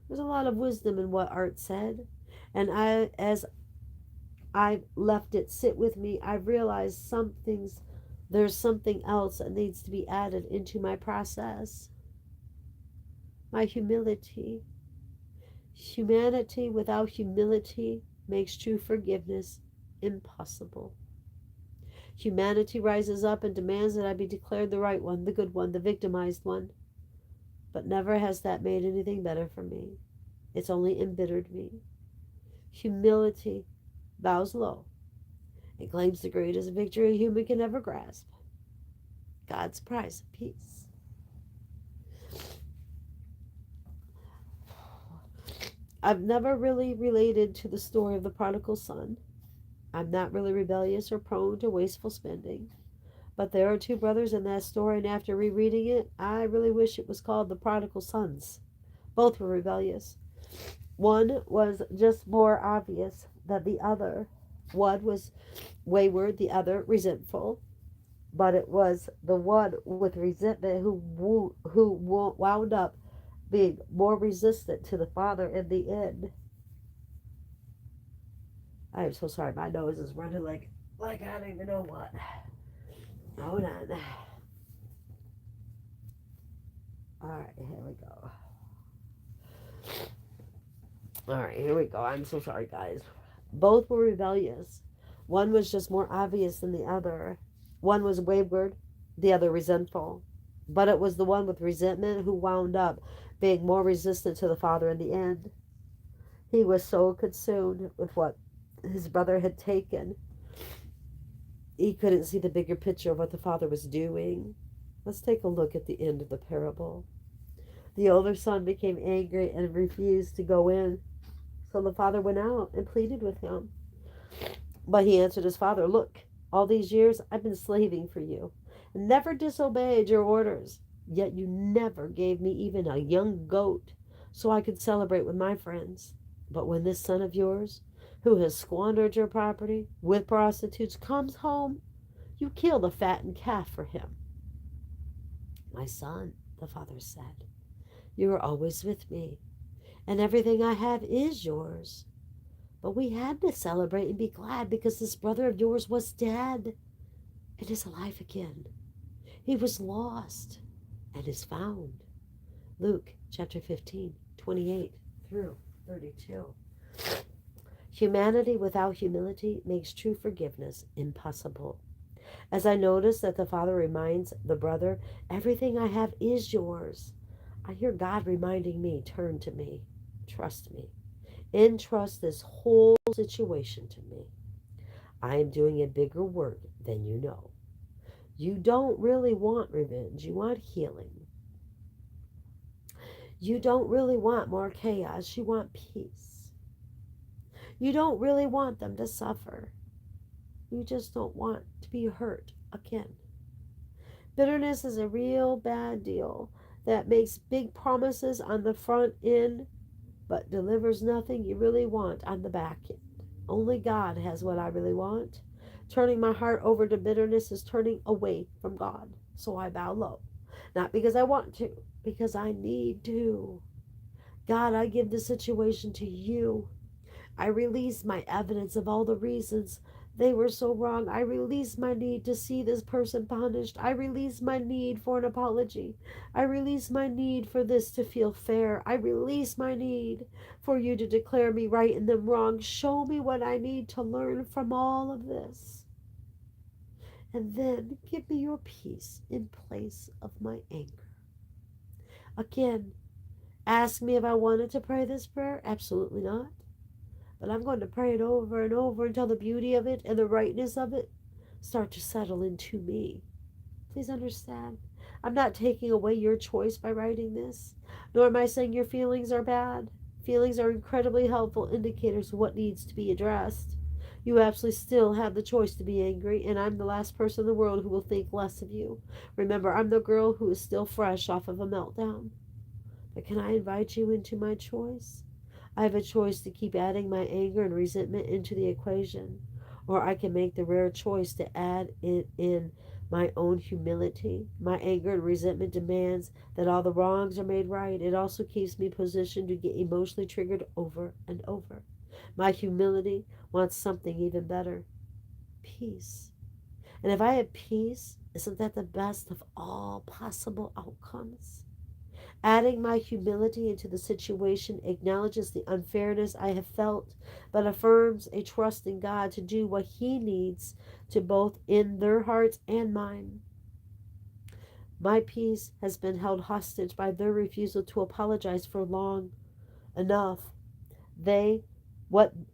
Speaker 1: There's a lot of wisdom in what Art said, and as I left it sit with me, I realized there's something else that needs to be added into my process. My humility. Humanity without humility makes true forgiveness impossible. Humanity rises up and demands that I be declared the right one, the good one, the victimized one. But never has that made anything better for me. It's only embittered me. Humility bows low and claims the greatest victory a human can ever grasp, God's prize of peace. I've never really related to the story of the prodigal son. I'm not really rebellious or prone to wasteful spending. But there are two brothers in that story, and after rereading it, I really wish it was called The Prodigal Sons. Both were rebellious. One was just more obvious than the other. One was wayward, the other resentful. But it was the one with resentment who wound up being more resistant to the father in the end. I am so sorry. My nose is running like I don't even know what. Hold on. All right, here we go. All right, here we go. I'm so sorry, guys. Both were rebellious. One was just more obvious than the other. One was wayward, the other resentful. But it was the one with resentment who wound up being more resistant to the father in the end. He was so consumed with what his brother had taken, he couldn't see the bigger picture of what the father was doing. Let's take a look at the end of the parable. The older son became angry and refused to go in. So the father went out and pleaded with him. But he answered his father, "Look, all these years I've been slaving for you and never disobeyed your orders. Yet you never gave me even a young goat so I could celebrate with my friends. But when this son of yours, who has squandered your property with prostitutes, comes home, you kill the fattened calf for him." "My son," the father said, "you are always with me, and everything I have is yours. But we had to celebrate and be glad because this brother of yours was dead and is alive again. He was lost and is found." Luke chapter 15, 28 through 32. Humanity without humility makes true forgiveness impossible. As I notice that the father reminds the brother, "Everything I have is yours," I hear God reminding me, "Turn to me, trust me, entrust this whole situation to me. I am doing a bigger work than you know. You don't really want revenge, you want healing. You don't really want more chaos, you want peace. You don't really want them to suffer. You just don't want to be hurt again." Bitterness is a real bad deal that makes big promises on the front end but delivers nothing you really want on the back end. Only God has what I really want. Turning my heart over to bitterness is turning away from God. So I bow low. Not because I want to, because I need to. God, I give the situation to you. I release my evidence of all the reasons they were so wrong. I release my need to see this person punished. I release my need for an apology. I release my need for this to feel fair. I release my need for you to declare me right and them wrong. Show me what I need to learn from all of this. And then give me your peace in place of my anger. Again, ask me if I wanted to pray this prayer. Absolutely not. But I'm going to pray it over and over until the beauty of it and the rightness of it start to settle into me. Please understand. I'm not taking away your choice by writing this, nor am I saying your feelings are bad. Feelings are incredibly helpful indicators of what needs to be addressed. You absolutely still have the choice to be angry, and I'm the last person in the world who will think less of you. Remember, I'm the girl who is still fresh off of a meltdown. But can I invite you into my choice? I have a choice to keep adding my anger and resentment into the equation, or I can make the rare choice to add it in my own humility. My anger and resentment demands that all the wrongs are made right. It also keeps me positioned to get emotionally triggered over and over. My humility wants something even better: peace. And if I have peace, isn't that the best of all possible outcomes? Adding my humility into the situation acknowledges the unfairness I have felt, but affirms a trust in God to do what He needs to both in their hearts and mine. My peace has been held hostage by their refusal to apologize for long enough.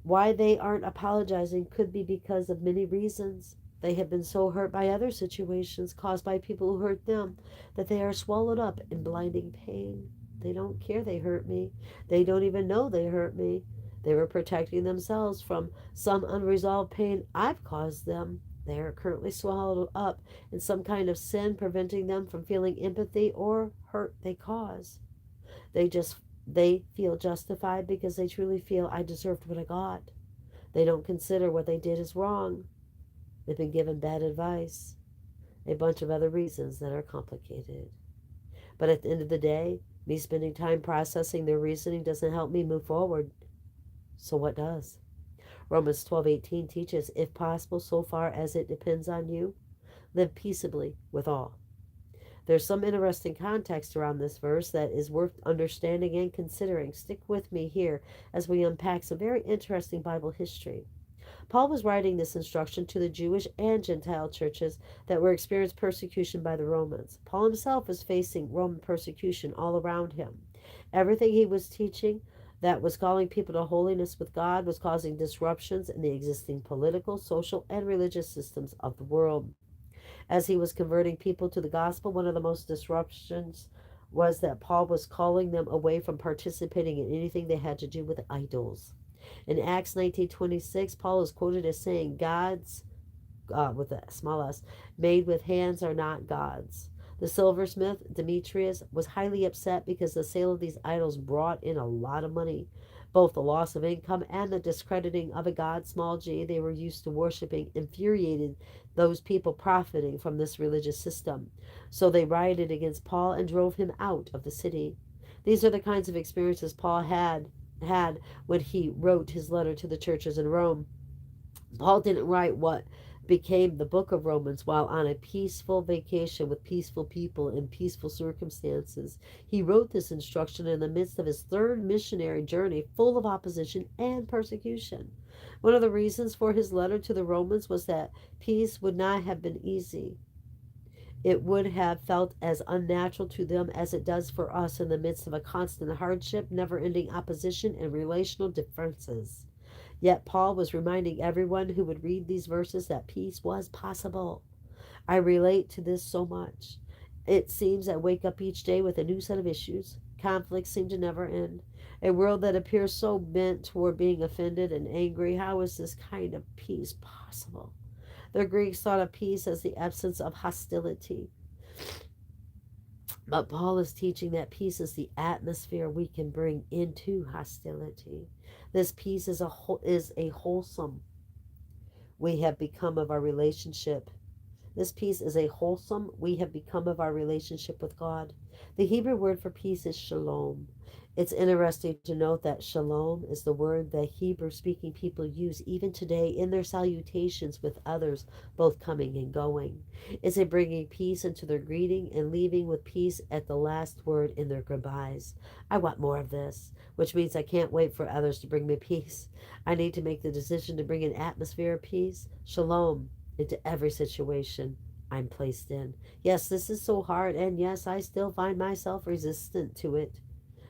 Speaker 1: Why they aren't apologizing could be because of many reasons. They have been so hurt by other situations caused by people who hurt them that they are swallowed up in blinding pain. They don't care they hurt me. They don't even know they hurt me. They were protecting themselves from some unresolved pain I've caused them. They are currently swallowed up in some kind of sin, preventing them from feeling empathy or hurt they cause. They just they feel justified because they truly feel I deserved what I got. They don't consider what they did is wrong. They've been given bad advice, a bunch of other reasons that are complicated. But at the end of the day, me spending time processing their reasoning doesn't help me move forward. So what does? Romans 12:18 teaches, if possible, so far as it depends on you, live peaceably with all. There's some interesting context around this verse that is worth understanding and considering. Stick with me here as we unpack some very interesting Bible history. Paul was writing this instruction to the Jewish and Gentile churches that were experiencing persecution by the Romans. Paul himself was facing Roman persecution all around him. Everything he was teaching that was calling people to holiness with God was causing disruptions in the existing political, social, and religious systems of the world. As he was converting people to the gospel, one of the most disruptions was that Paul was calling them away from participating in anything they had to do with idols. In Acts 19:26, Paul is quoted as saying, God's, with a small s, made with hands are not gods. The silversmith, Demetrius, was highly upset because the sale of these idols brought in a lot of money. Both the loss of income and the discrediting of a god, small g, they were used to worshiping, infuriated those people profiting from this religious system. So they rioted against Paul and drove him out of the city. These are the kinds of experiences Paul had when he wrote his letter to the churches in Rome. Paul didn't write what became the book of Romans while on a peaceful vacation with peaceful people in peaceful circumstances. He wrote this instruction in the midst of his third missionary journey, full of opposition and persecution. One of the reasons for his letter to the Romans was that peace would not have been easy. It would have felt as unnatural to them as it does for us in the midst of a constant hardship, never ending opposition, and relational differences. Yet Paul was reminding everyone who would read these verses that peace was possible. I relate to this so much. It seems I wake up each day with a new set of issues. Conflicts seem to never end. A world that appears so bent toward being offended and angry. How is this kind of peace possible? The Greeks thought of peace as the absence of hostility. But Paul is teaching that peace is the atmosphere we can bring into hostility. This peace is a wholesome we have become of our relationship. This peace is a wholesome we have become of our relationship with God. The Hebrew word for peace is shalom. It's interesting to note that shalom is the word that Hebrew speaking people use even today in their salutations with others, both coming and going. It's a bringing peace into their greeting and leaving with peace at the last word in their goodbyes. I want more of this, which means I can't wait for others to bring me peace. I need to make the decision to bring an atmosphere of peace, shalom, into every situation I'm placed in. Yes, this is so hard, and yes, I still find myself resistant to it.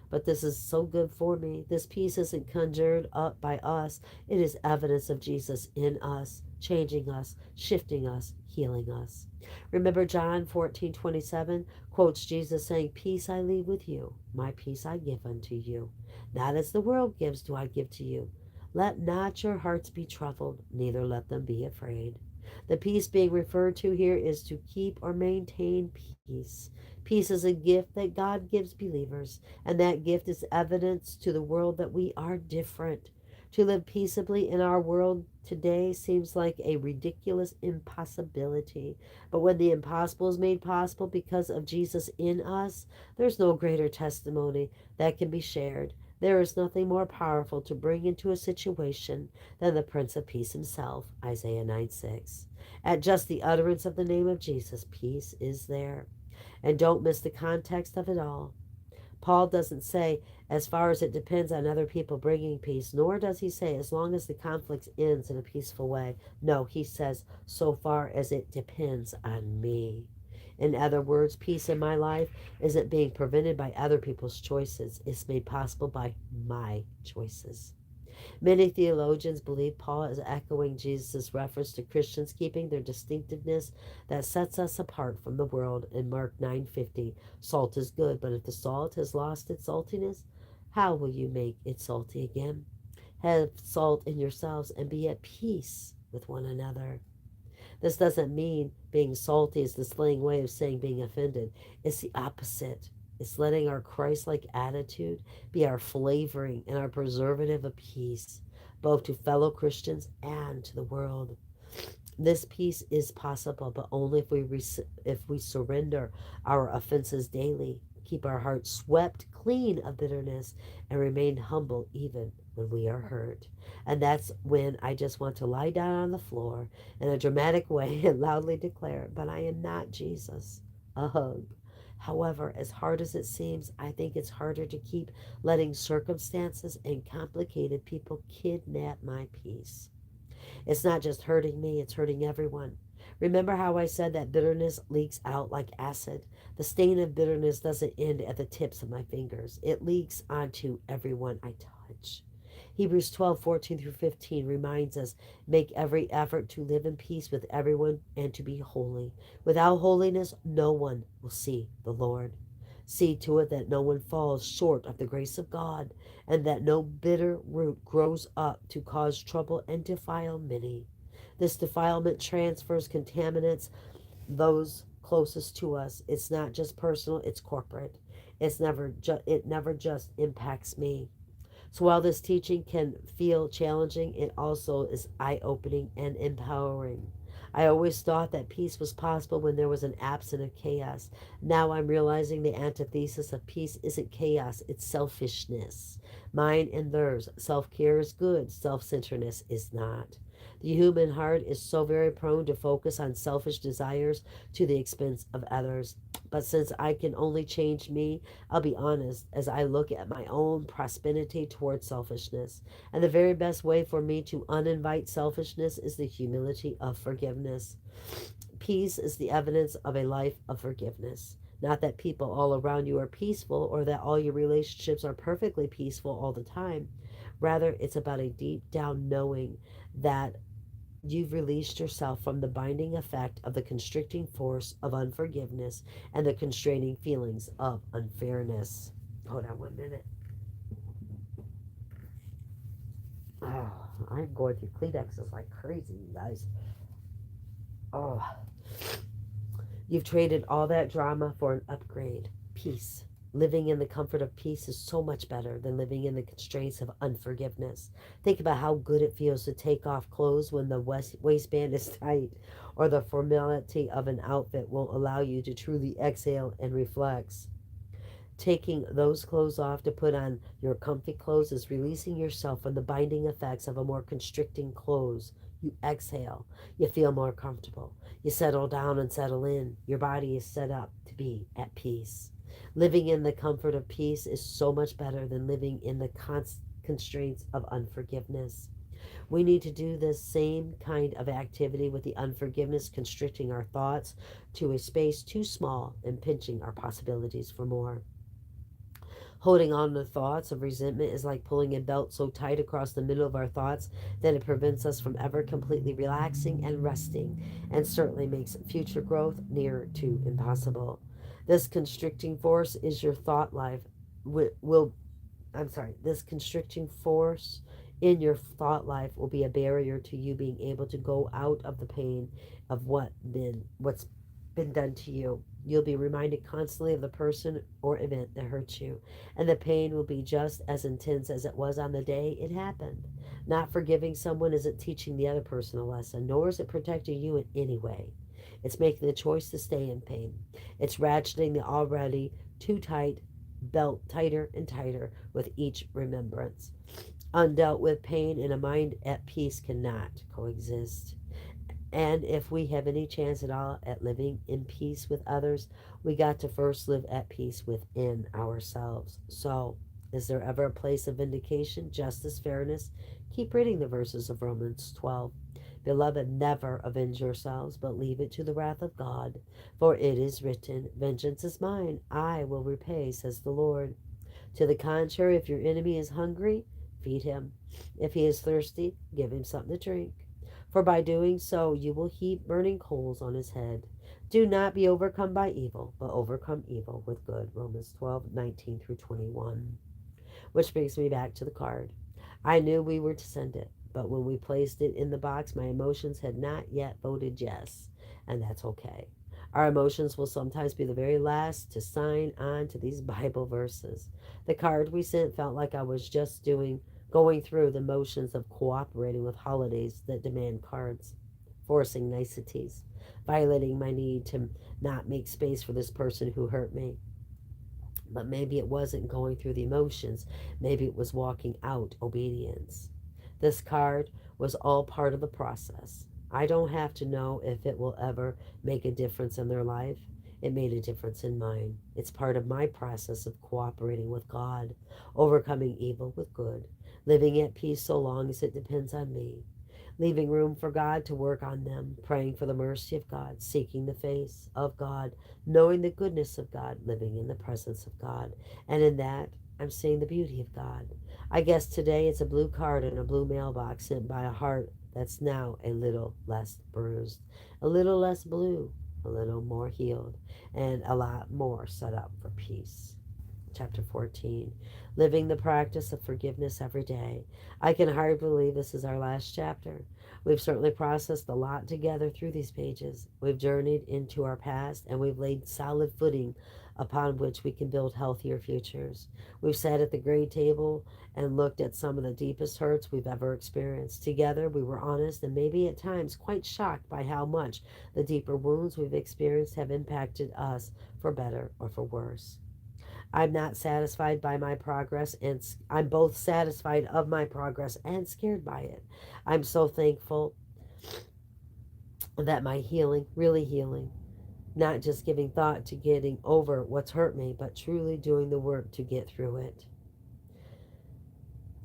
Speaker 1: But this is so good for me. This peace isn't conjured up by us. It is evidence of Jesus in us, changing us, shifting us, healing us. Remember John 14:27 quotes Jesus saying, Peace I leave with you, my peace I give unto you. Not as the world gives do I give to you. Let not your hearts be troubled, neither let them be afraid. The peace being referred to here is to keep or maintain peace. Peace is a gift that God gives believers, and that gift is evidence to the world that we are different. To live peaceably in our world today seems like a ridiculous impossibility. But when the impossible is made possible because of Jesus in us, there's no greater testimony that can be shared. There is nothing more powerful to bring into a situation than the Prince of Peace himself, Isaiah 9:6. At just the utterance of the name of Jesus, peace is there. And don't miss the context of it all. Paul doesn't say, as far as it depends on other people bringing peace, nor does he say, as long as the conflict ends in a peaceful way. No, he says, so far as it depends on me. In other words, peace in my life isn't being prevented by other people's choices. It's made possible by my choices. Many theologians believe Paul is echoing Jesus' reference to Christians keeping their distinctiveness that sets us apart from the world in Mark 9:50. Salt is good, but if the salt has lost its saltiness, how will you make it salty again? Have salt in yourselves and be at peace with one another. This doesn't mean being salty is the slang way of saying being offended. It's the opposite. It's letting our Christ like attitude be our flavoring and our preservative of peace, both to fellow Christians and to the world. This peace is possible, but only if we surrender our offenses daily, keep our hearts swept clean of bitterness, and remain humble even when we are hurt. And that's when I just want to lie down on the floor in a dramatic way and loudly declare, "But I am not Jesus." A hug. However, as hard as it seems, I think it's harder to keep letting circumstances and complicated people kidnap my peace. It's not just hurting me, it's hurting everyone. Remember how I said that bitterness leaks out like acid? The stain of bitterness doesn't end at the tips of my fingers, it leaks onto everyone I touch. Hebrews 12:14 through 15 reminds us, make every effort to live in peace with everyone and to be holy. Without holiness, no one will see the Lord. See to it that no one falls short of the grace of God, and that no bitter root grows up to cause trouble and defile many. This defilement transfers contaminants those closest to us. It's not just personal, it's corporate. It never just impacts me. So while this teaching can feel challenging, it also is eye-opening and empowering. I always thought that peace was possible when there was an absence of chaos. Now I'm realizing the antithesis of peace isn't chaos, it's selfishness. Mine and theirs. Self-care is good, self-centeredness is not. The human heart is so very prone to focus on selfish desires to the expense of others. But since I can only change me, I'll be honest as I look at my own prosperity towards selfishness. And the very best way for me to uninvite selfishness is the humility of forgiveness. Peace is the evidence of a life of forgiveness. Not that people all around you are peaceful or that all your relationships are perfectly peaceful all the time. Rather, it's about a deep down knowing that you've released yourself from the binding effect of the constricting force of unforgiveness and the constraining feelings of unfairness. Hold on 1 minute. Oh, I'm going through Kleenexes like crazy, you guys. Oh, you've traded all that drama for an upgrade. Peace. Living in the comfort of peace is so much better than living in the constraints of unforgiveness. Think about how good it feels to take off clothes when the waistband is tight, or the formality of an outfit won't allow you to truly exhale and reflect. Taking those clothes off to put on your comfy clothes is releasing yourself from the binding effects of a more constricting clothes. You exhale. You feel more comfortable. You settle down and settle in. Your body is set up to be at peace. Living in the comfort of peace is so much better than living in the constraints of unforgiveness. We need to do this same kind of activity with the unforgiveness constricting our thoughts to a space too small and pinching our possibilities for more. Holding on to thoughts of resentment is like pulling a belt so tight across the middle of our thoughts that it prevents us from ever completely relaxing and resting, and certainly makes future growth near to impossible. This constricting force is your thought life. Will this constricting force in your thought life will be a barrier to you being able to go out of the pain of what's been done to you. You'll be reminded constantly of the person or event that hurt you, and the pain will be just as intense as it was on the day it happened. Not forgiving someone isn't teaching the other person a lesson, nor is it protecting you in any way. It's making the choice to stay in pain. It's ratcheting the already too tight belt tighter and tighter with each remembrance. Undealt with pain and a mind at peace cannot coexist. And if we have any chance at all at living in peace with others, we got to first live at peace within ourselves. So, is there ever a place of vindication, justice, fairness? Keep reading the verses of Romans 12. Beloved, never avenge yourselves, but leave it to the wrath of God. For it is written, vengeance is mine, I will repay, says the Lord. To the contrary, if your enemy is hungry, feed him. If he is thirsty, give him something to drink. For by doing so, you will heap burning coals on his head. Do not be overcome by evil, but overcome evil with good. Romans 12:19 through 21. Which brings me back to the card. I knew we were to send it. But when we placed it in the box, my emotions had not yet voted yes, and that's okay. Our emotions will sometimes be the very last to sign on to these Bible verses. The card we sent felt like I was just going through the motions of cooperating with holidays that demand cards, forcing niceties, violating my need to not make space for this person who hurt me. But maybe it wasn't going through the emotions. Maybe it was walking out obedience. This card was all part of the process. I don't have to know if it will ever make a difference in their life. It made a difference in mine. It's part of my process of cooperating with God, overcoming evil with good, living at peace so long as it depends on me, leaving room for God to work on them, praying for the mercy of God, seeking the face of God, knowing the goodness of God, living in the presence of God. And in that, I'm seeing the beauty of God. I guess today it's a blue card in a blue mailbox sent by a heart that's now a little less bruised, a little less blue, a little more healed, and a lot more set up for peace. Chapter 14, living the practice of forgiveness every day. I can hardly believe this is our last chapter. We've certainly processed a lot together through these pages. We've journeyed into our past and we've laid solid footing upon which we can build healthier futures. We've sat at the grade table and looked at some of the deepest hurts we've ever experienced. Together, we were honest and maybe at times quite shocked by how much the deeper wounds we've experienced have impacted us for better or for worse. I'm not satisfied by my progress, and I'm both satisfied of my progress and scared by it. I'm so thankful that my healing, really healing, not just giving thought to getting over what's hurt me, but truly doing the work to get through it.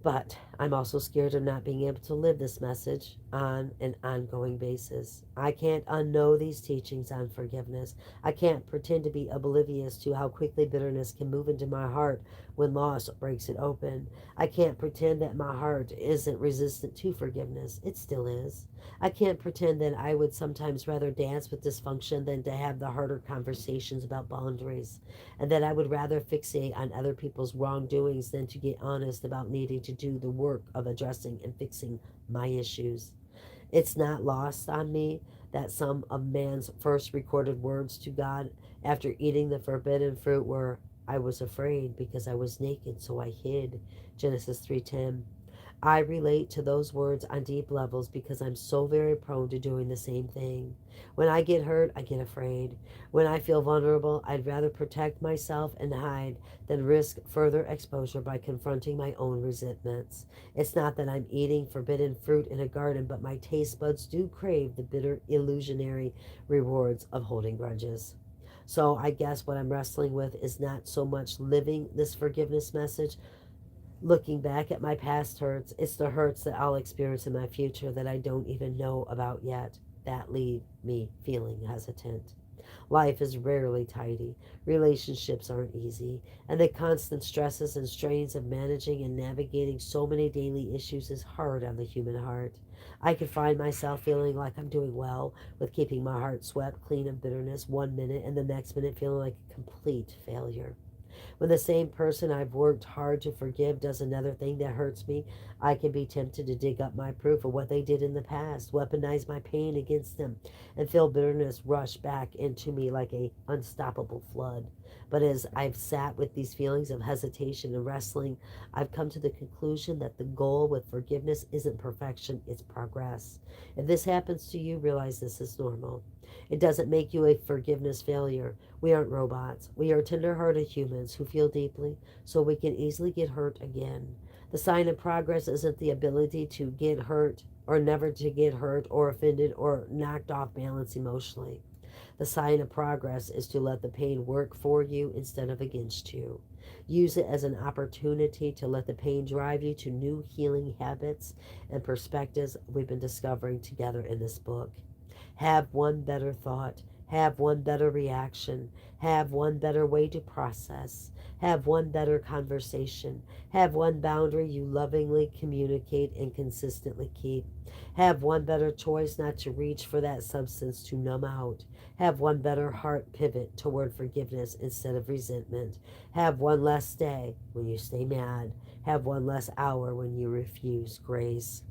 Speaker 1: But I'm also scared of not being able to live this message on an ongoing basis. I can't unknow these teachings on forgiveness. I can't pretend to be oblivious to how quickly bitterness can move into my heart when loss breaks it open. I can't pretend that my heart isn't resistant to forgiveness. It still is. I can't pretend that I would sometimes rather dance with dysfunction than to have the harder conversations about boundaries, and that I would rather fixate on other people's wrongdoings than to get honest about needing to do the work of addressing and fixing my issues. It's not lost on me that some of man's first recorded words to God after eating the forbidden fruit were, I was afraid because I was naked, so I hid. Genesis 3:10. I relate to those words on deep levels because I'm so very prone to doing the same thing. When I get hurt, I get afraid. When I feel vulnerable, I'd rather protect myself and hide than risk further exposure by confronting my own resentments. It's not that I'm eating forbidden fruit in a garden, but my taste buds do crave the bitter, illusionary rewards of holding grudges. So I guess what I'm wrestling with is not so much living this forgiveness message. Looking back at my past hurts, it's the hurts that I'll experience in my future that I don't even know about yet that leave me feeling hesitant. Life is rarely tidy, relationships aren't easy, and the constant stresses and strains of managing and navigating so many daily issues is hard on the human heart. I can find myself feeling like I'm doing well with keeping my heart swept clean of bitterness one minute and the next minute feeling like a complete failure. When the same person I've worked hard to forgive does another thing that hurts me, I can be tempted to dig up my proof of what they did in the past, weaponize my pain against them, and feel bitterness rush back into me like a unstoppable flood. But as I've sat with these feelings of hesitation and wrestling, I've come to the conclusion that the goal with forgiveness isn't perfection, it's progress. If this happens to you, realize this is normal. It doesn't make you a forgiveness failure. We aren't robots. We are tender-hearted humans who feel deeply, so we can easily get hurt again. The sign of progress isn't the ability to get hurt or never to get hurt or offended or knocked off balance emotionally. The sign of progress is to let the pain work for you instead of against you. Use it as an opportunity to let the pain drive you to new healing habits and perspectives we've been discovering together in this book. Have one better thought. Have one better reaction. Have one better way to process. Have one better conversation. Have one boundary you lovingly communicate and consistently keep. Have one better choice not to reach for that substance to numb out. Have one better heart pivot toward forgiveness instead of resentment. Have one less day when you stay mad. Have one less hour when you refuse grace.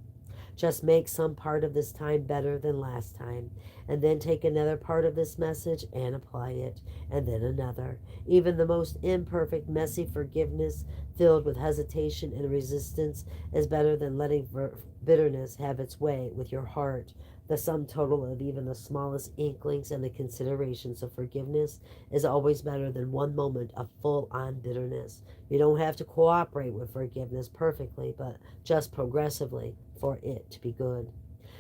Speaker 1: Just make some part of this time better than last time, and then take another part of this message and apply it, and then another. Even the most imperfect, messy forgiveness filled with hesitation and resistance is better than letting bitterness have its way with your heart. The sum total of even the smallest inklings and the considerations of forgiveness is always better than one moment of full on bitterness. You don't have to cooperate with forgiveness perfectly, but just progressively for it to be good.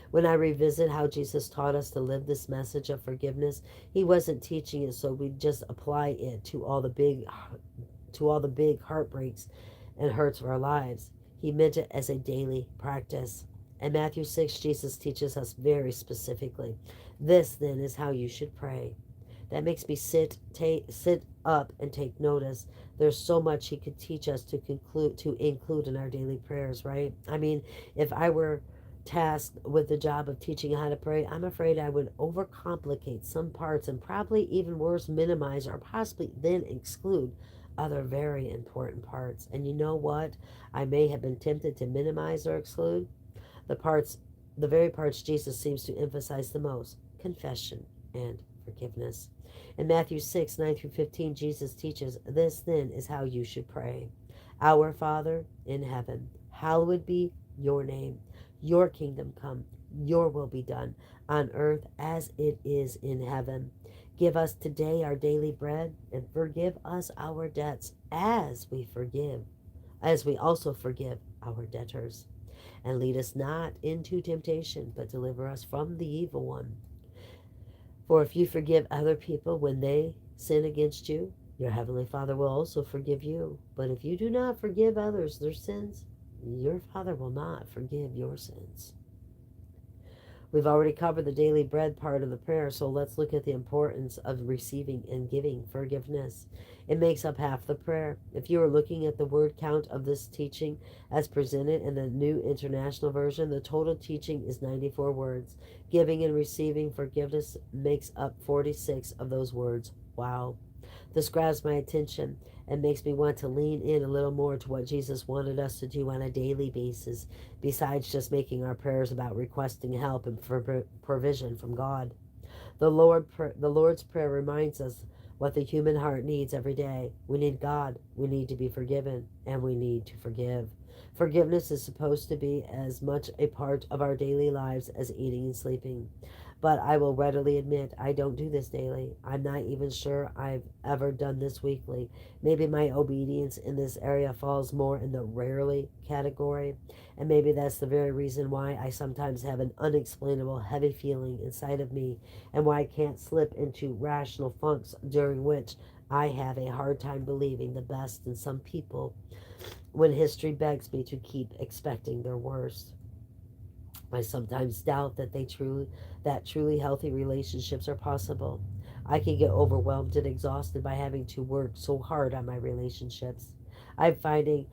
Speaker 1: When I revisit how Jesus taught us to live this message of forgiveness, he wasn't teaching it so we just apply it to all the big heartbreaks and hurts of our lives. He meant it as a daily practice. In Matthew 6, Jesus teaches us very specifically, this then is how you should pray. That makes me sit up and take notice. There's so much he could teach us to include in our daily prayers, right? I mean, if I were tasked with the job of teaching how to pray, I'm afraid I would overcomplicate some parts and probably even worse, minimize or possibly then exclude other very important parts. And you know what? I may have been tempted to minimize or exclude the parts, the very parts Jesus seems to emphasize the most: confession and forgiveness. In Matthew 6, 9 through 15, Jesus teaches, this then is how you should pray. Our Father in heaven, hallowed be your name. Your kingdom come, your will be done, on earth as it is in heaven. Give us today our daily bread, and forgive us our debts as we also forgive our debtors. And lead us not into temptation, but deliver us from the evil one. For if you forgive other people when they sin against you, your heavenly Father will also forgive you. But if you do not forgive others their sins, your Father will not forgive your sins. We've already covered the daily bread part of the prayer, so let's look at the importance of receiving and giving forgiveness. It makes up half the prayer. If you are looking at the word count of this teaching as presented in the New International Version, the total teaching is 94 words. Giving and receiving forgiveness makes up 46 of those words. Wow. This grabs my attention and makes me want to lean in a little more to what Jesus wanted us to do on a daily basis, besides just making our prayers about requesting help and provision from God. The Lord's Prayer reminds us what the human heart needs every day. We need God, we need to be forgiven, and we need to forgive. Forgiveness is supposed to be as much a part of our daily lives as eating and sleeping. But I will readily admit I don't do this daily. I'm not even sure I've ever done this weekly. Maybe my obedience in this area falls more in the rarely category. And maybe that's the very reason why I sometimes have an unexplainable heavy feeling inside of me, and why I can't slip into rational funks during which I have a hard time believing the best in some people when history begs me to keep expecting their worst. I sometimes doubt that truly healthy relationships are possible. I can get overwhelmed and exhausted by having to work so hard on my relationships. I'm finding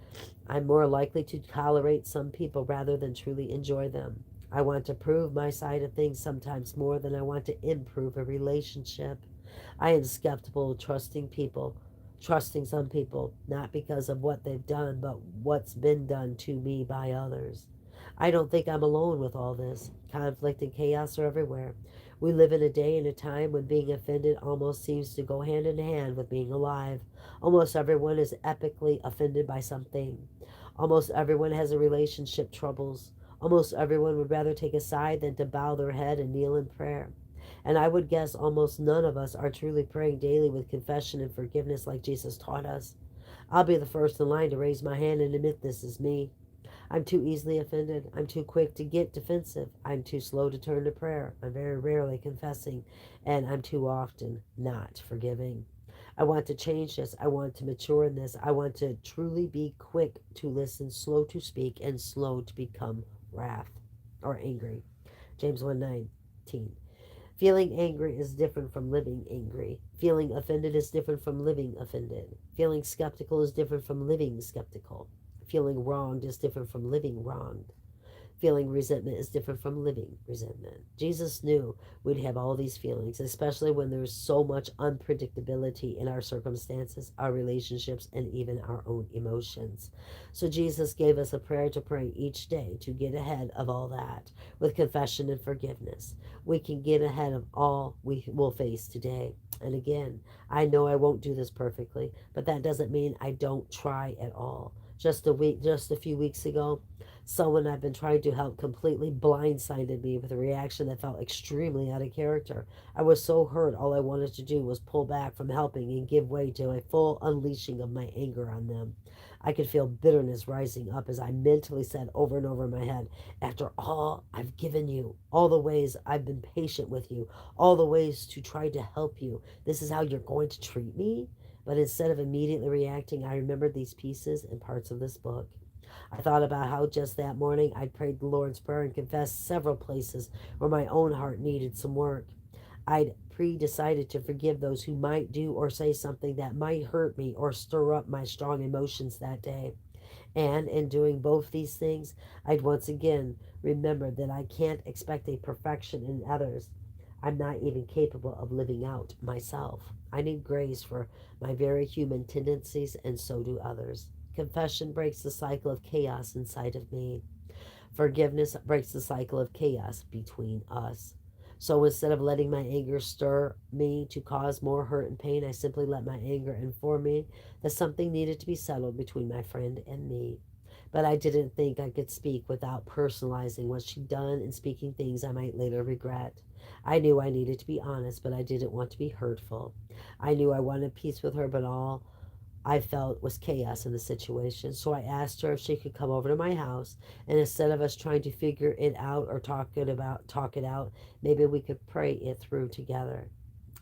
Speaker 1: I'm more likely to tolerate some people rather than truly enjoy them. I want to prove my side of things sometimes more than I want to improve a relationship. I am skeptical of trusting some people, not because of what they've done, but what's been done to me by others. I don't think I'm alone with all this. Conflict and chaos are everywhere. We live in a day and a time when being offended almost seems to go hand in hand with being alive. Almost everyone is epically offended by something. Almost everyone has a relationship troubles. Almost everyone would rather take a side than to bow their head and kneel in prayer. And I would guess almost none of us are truly praying daily with confession and forgiveness like Jesus taught us. I'll be the first in line to raise my hand and admit this is me. I'm too easily offended. I'm too quick to get defensive. I'm too slow to turn to prayer. I'm very rarely confessing, and I'm too often not forgiving. I want to change this. I want to mature in this. I want to truly be quick to listen, slow to speak, and slow to become wrath or angry. James 1:19. Feeling angry is different from living angry. Feeling offended is different from living offended. Feeling skeptical is different from living skeptical. Feeling wronged is different from living wronged. Feeling resentment is different from living resentment. Jesus knew we'd have all these feelings, especially when there's so much unpredictability in our circumstances, our relationships, and even our own emotions. So Jesus gave us a prayer to pray each day to get ahead of all that with confession and forgiveness. We can get ahead of all we will face today. And again, I know I won't do this perfectly, but that doesn't mean I don't try at all. Just a few weeks ago, someone I've been trying to help completely blindsided me with a reaction that felt extremely out of character. I was so hurt, all I wanted to do was pull back from helping and give way to a full unleashing of my anger on them. I could feel bitterness rising up as I mentally said over and over in my head, after all I've given you, all the ways I've been patient with you, all the ways to try to help you, this is how you're going to treat me? But instead of immediately reacting, I remembered these pieces and parts of this book. I thought about how just that morning I'd prayed the Lord's Prayer and confessed several places where my own heart needed some work. I'd pre-decided to forgive those who might do or say something that might hurt me or stir up my strong emotions that day. And in doing both these things, I'd once again remembered that I can't expect a perfection in others I'm not even capable of living out myself. I need grace for my very human tendencies, and so do others. Confession breaks the cycle of chaos inside of me. Forgiveness breaks the cycle of chaos between us. So instead of letting my anger stir me to cause more hurt and pain, I simply let my anger inform me that something needed to be settled between my friend and me. But I didn't think I could speak without personalizing what she'd done and speaking things I might later regret. I knew I needed to be honest, but I didn't want to be hurtful. I knew I wanted peace with her, but all I felt was chaos in the situation. So I asked her if she could come over to my house, and instead of us trying to figure it out or talk it out, maybe we could pray it through together.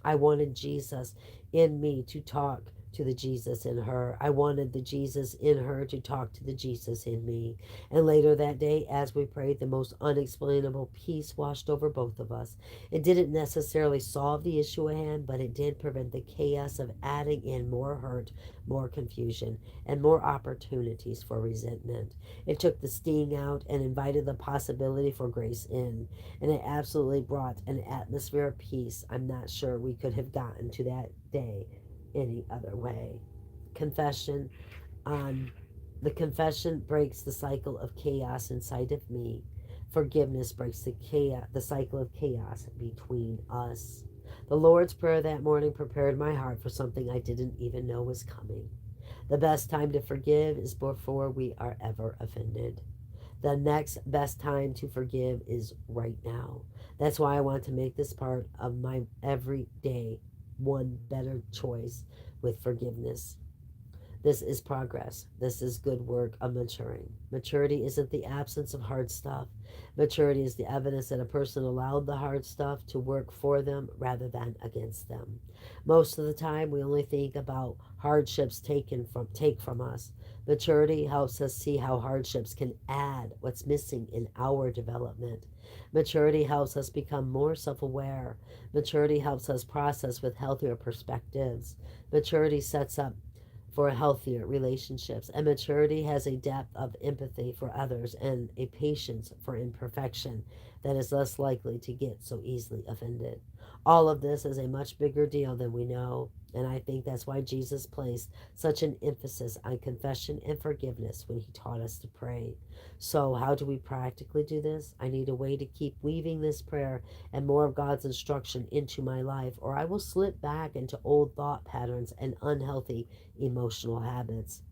Speaker 1: I wanted Jesus in me to talk to the Jesus in her. I wanted the Jesus in her to talk to the Jesus in me. And later that day, as we prayed, the most unexplainable peace washed over both of us. It didn't necessarily solve the issue at hand, but it did prevent the chaos of adding in more hurt, more confusion, and more opportunities for resentment. It took the sting out and invited the possibility for grace in. And it absolutely brought an atmosphere of peace I'm not sure we could have gotten to that day any other way. Confession on the confession breaks the cycle of chaos inside of me. Forgiveness breaks the cycle of chaos between us. The Lord's Prayer that morning prepared my heart for something I didn't even know was coming. The best time to forgive is before we are ever offended. The next best time to forgive is right now. That's why I want to make this part of my everyday one better choice with forgiveness. This is progress. This is good work of maturing. Maturity isn't the absence of hard stuff. Maturity is the evidence that a person allowed the hard stuff to work for them rather than against them. Most of the time, we only think about hardships take from us. Maturity helps us see how hardships can add what's missing in our development. Maturity helps us become more self-aware. Maturity helps us process with healthier perspectives. Maturity sets up for healthier relationships. And maturity has a depth of empathy for others and a patience for imperfection that is less likely to get so easily offended. All of this is a much bigger deal than we know, and I think that's why Jesus placed such an emphasis on confession and forgiveness when he taught us to pray. So, how do we practically do this? I need a way to keep weaving this prayer and more of God's instruction into my life, or I will slip back into old thought patterns and unhealthy emotional habits.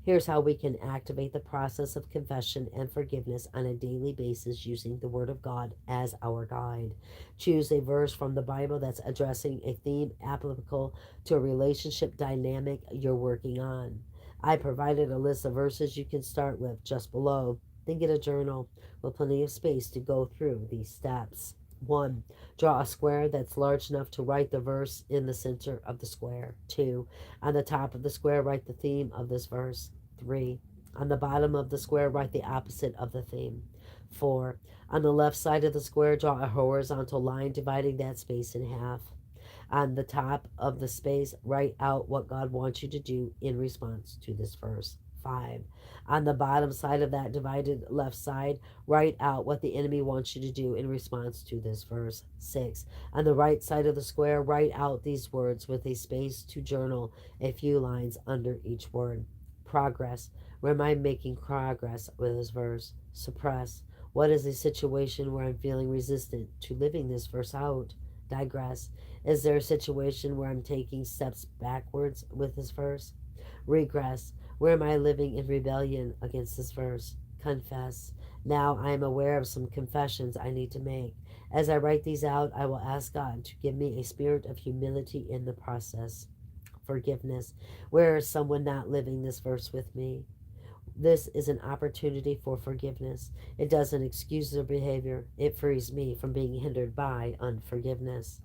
Speaker 1: Here's how we can activate the process of confession and forgiveness on a daily basis using the Word of God as our guide. Choose a verse from the Bible that's addressing a theme applicable to a relationship dynamic you're working on. I provided a list of verses you can start with just below. Then get a journal with plenty of space to go through these steps. 1. Draw a square that's large enough to write the verse in the center of the square. 2. On the top of the square, write the theme of this verse. 3. On the bottom of the square, write the opposite of the theme. 4. On the left side of the square, draw a horizontal line dividing that space in half. On the top of the space, write out what God wants you to do in response to this verse. 5. On the bottom side of that divided left side, write out what the enemy wants you to do in response to this verse. 6. On the right side of the square, write out these words with a space to journal a few lines under each word. Progress. Where am I making progress with this verse? Suppress. What is a situation where I'm feeling resistant to living this verse out? Digress. Is there a situation where I'm taking steps backwards with this verse? Regress. Where am I living in rebellion against this verse? Confess. Now I am aware of some confessions I need to make. As I write these out, I will ask God to give me a spirit of humility in the process. Forgiveness. Where is someone not living this verse with me? This is an opportunity for forgiveness. It doesn't excuse their behavior. It frees me from being hindered by unforgiveness.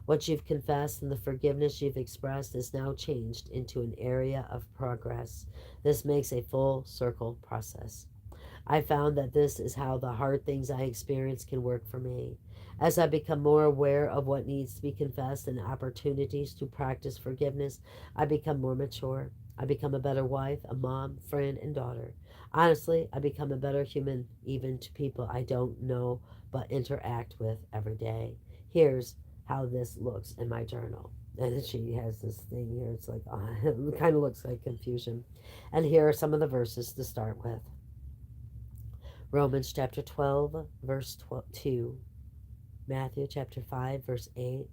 Speaker 1: What you've confessed and the forgiveness you've expressed is now changed into an area of progress. This makes a full circle process. I found that this is how the hard things I experience can work for me. As I become more aware of what needs to be confessed and opportunities to practice forgiveness, I become more mature. I become a better wife, a mom, friend, and daughter. Honestly, I become a better human even to people I don't know but interact with every day. Here's how this looks in my journal. And she has this thing here. It's like, it kind of looks like confusion. And here are some of the verses to start with. Romans chapter 12, verse 2. Matthew chapter 5, verse 8.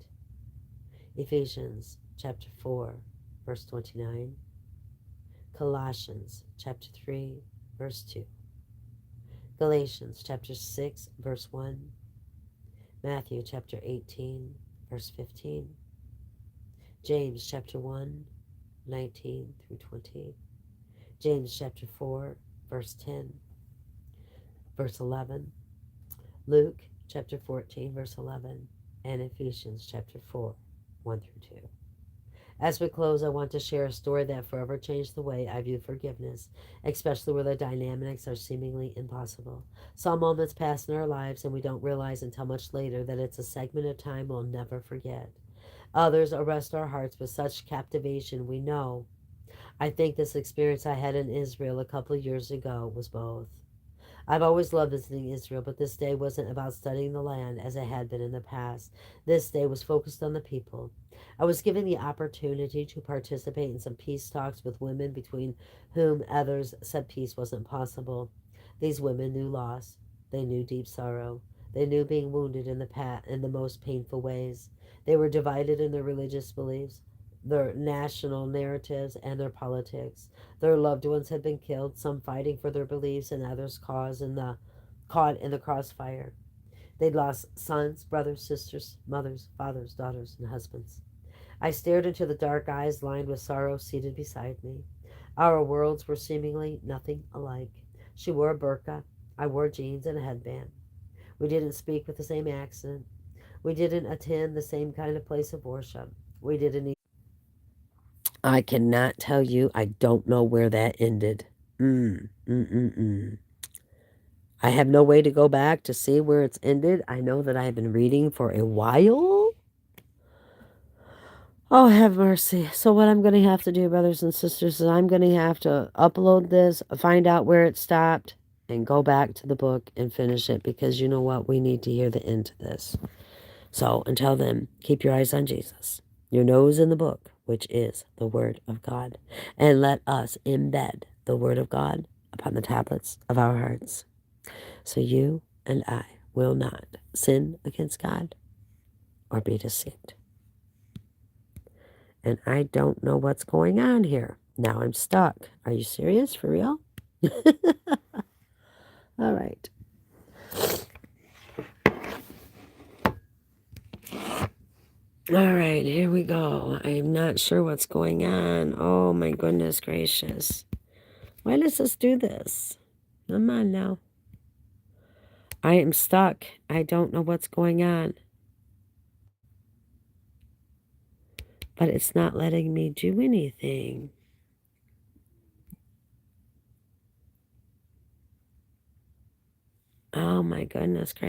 Speaker 1: Ephesians chapter 4, verse 29. Colossians chapter 3, verse 2. Galatians chapter 6, verse 1. Matthew chapter 18, verse 15. James chapter 1, 19 through 20. James chapter 4, verse 10. Verse 11. Luke chapter 14, verse 11. And Ephesians chapter 4, 1 through 2. As we close, I want to share a story that forever changed the way I view forgiveness, especially where the dynamics are seemingly impossible. Some moments pass in our lives and we don't realize until much later that it's a segment of time we'll never forget. Others arrest our hearts with such captivation we know. I think this experience I had in Israel a couple of years ago was both. I've always loved visiting Israel, but this day wasn't about studying the land as it had been in the past. This day was focused on the people. I was given the opportunity to participate in some peace talks with women between whom others said peace wasn't possible. These women knew loss. They knew deep sorrow. They knew being wounded in the most painful ways. They were divided in their religious beliefs, their national narratives, and their politics. Their loved ones had been killed, some fighting for their beliefs and others caught in the crossfire. They'd lost sons, brothers, sisters, mothers, fathers, daughters, and husbands. I stared into the dark eyes lined with sorrow seated beside me. Our worlds were seemingly nothing alike. She wore a burqa. I wore jeans and a headband. We didn't speak with the same accent. We didn't attend the same kind of place of worship. We didn't eat. I cannot tell you. I don't know where that ended. I have no way to go back to see where it's ended. I know that I have been reading for a while. Oh, have mercy. So what I'm going to have to do, brothers and sisters, is I'm going to have to upload this, find out where it stopped, and go back to the book and finish it, because you know what? We need to hear the end to this. So until then, keep your eyes on Jesus, your nose in the book, which is the Word of God, and let us embed the Word of God upon the tablets of our hearts, so you and I will not sin against God or be deceived. And I don't know what's going on here. Now I'm stuck. Are you serious? For real? All right. All right, here we go. I'm not sure what's going on. Oh, my goodness gracious. Why does this do this? Come on now. I am stuck. I don't know what's going on. But it's not letting me do anything. Oh, my goodness gracious.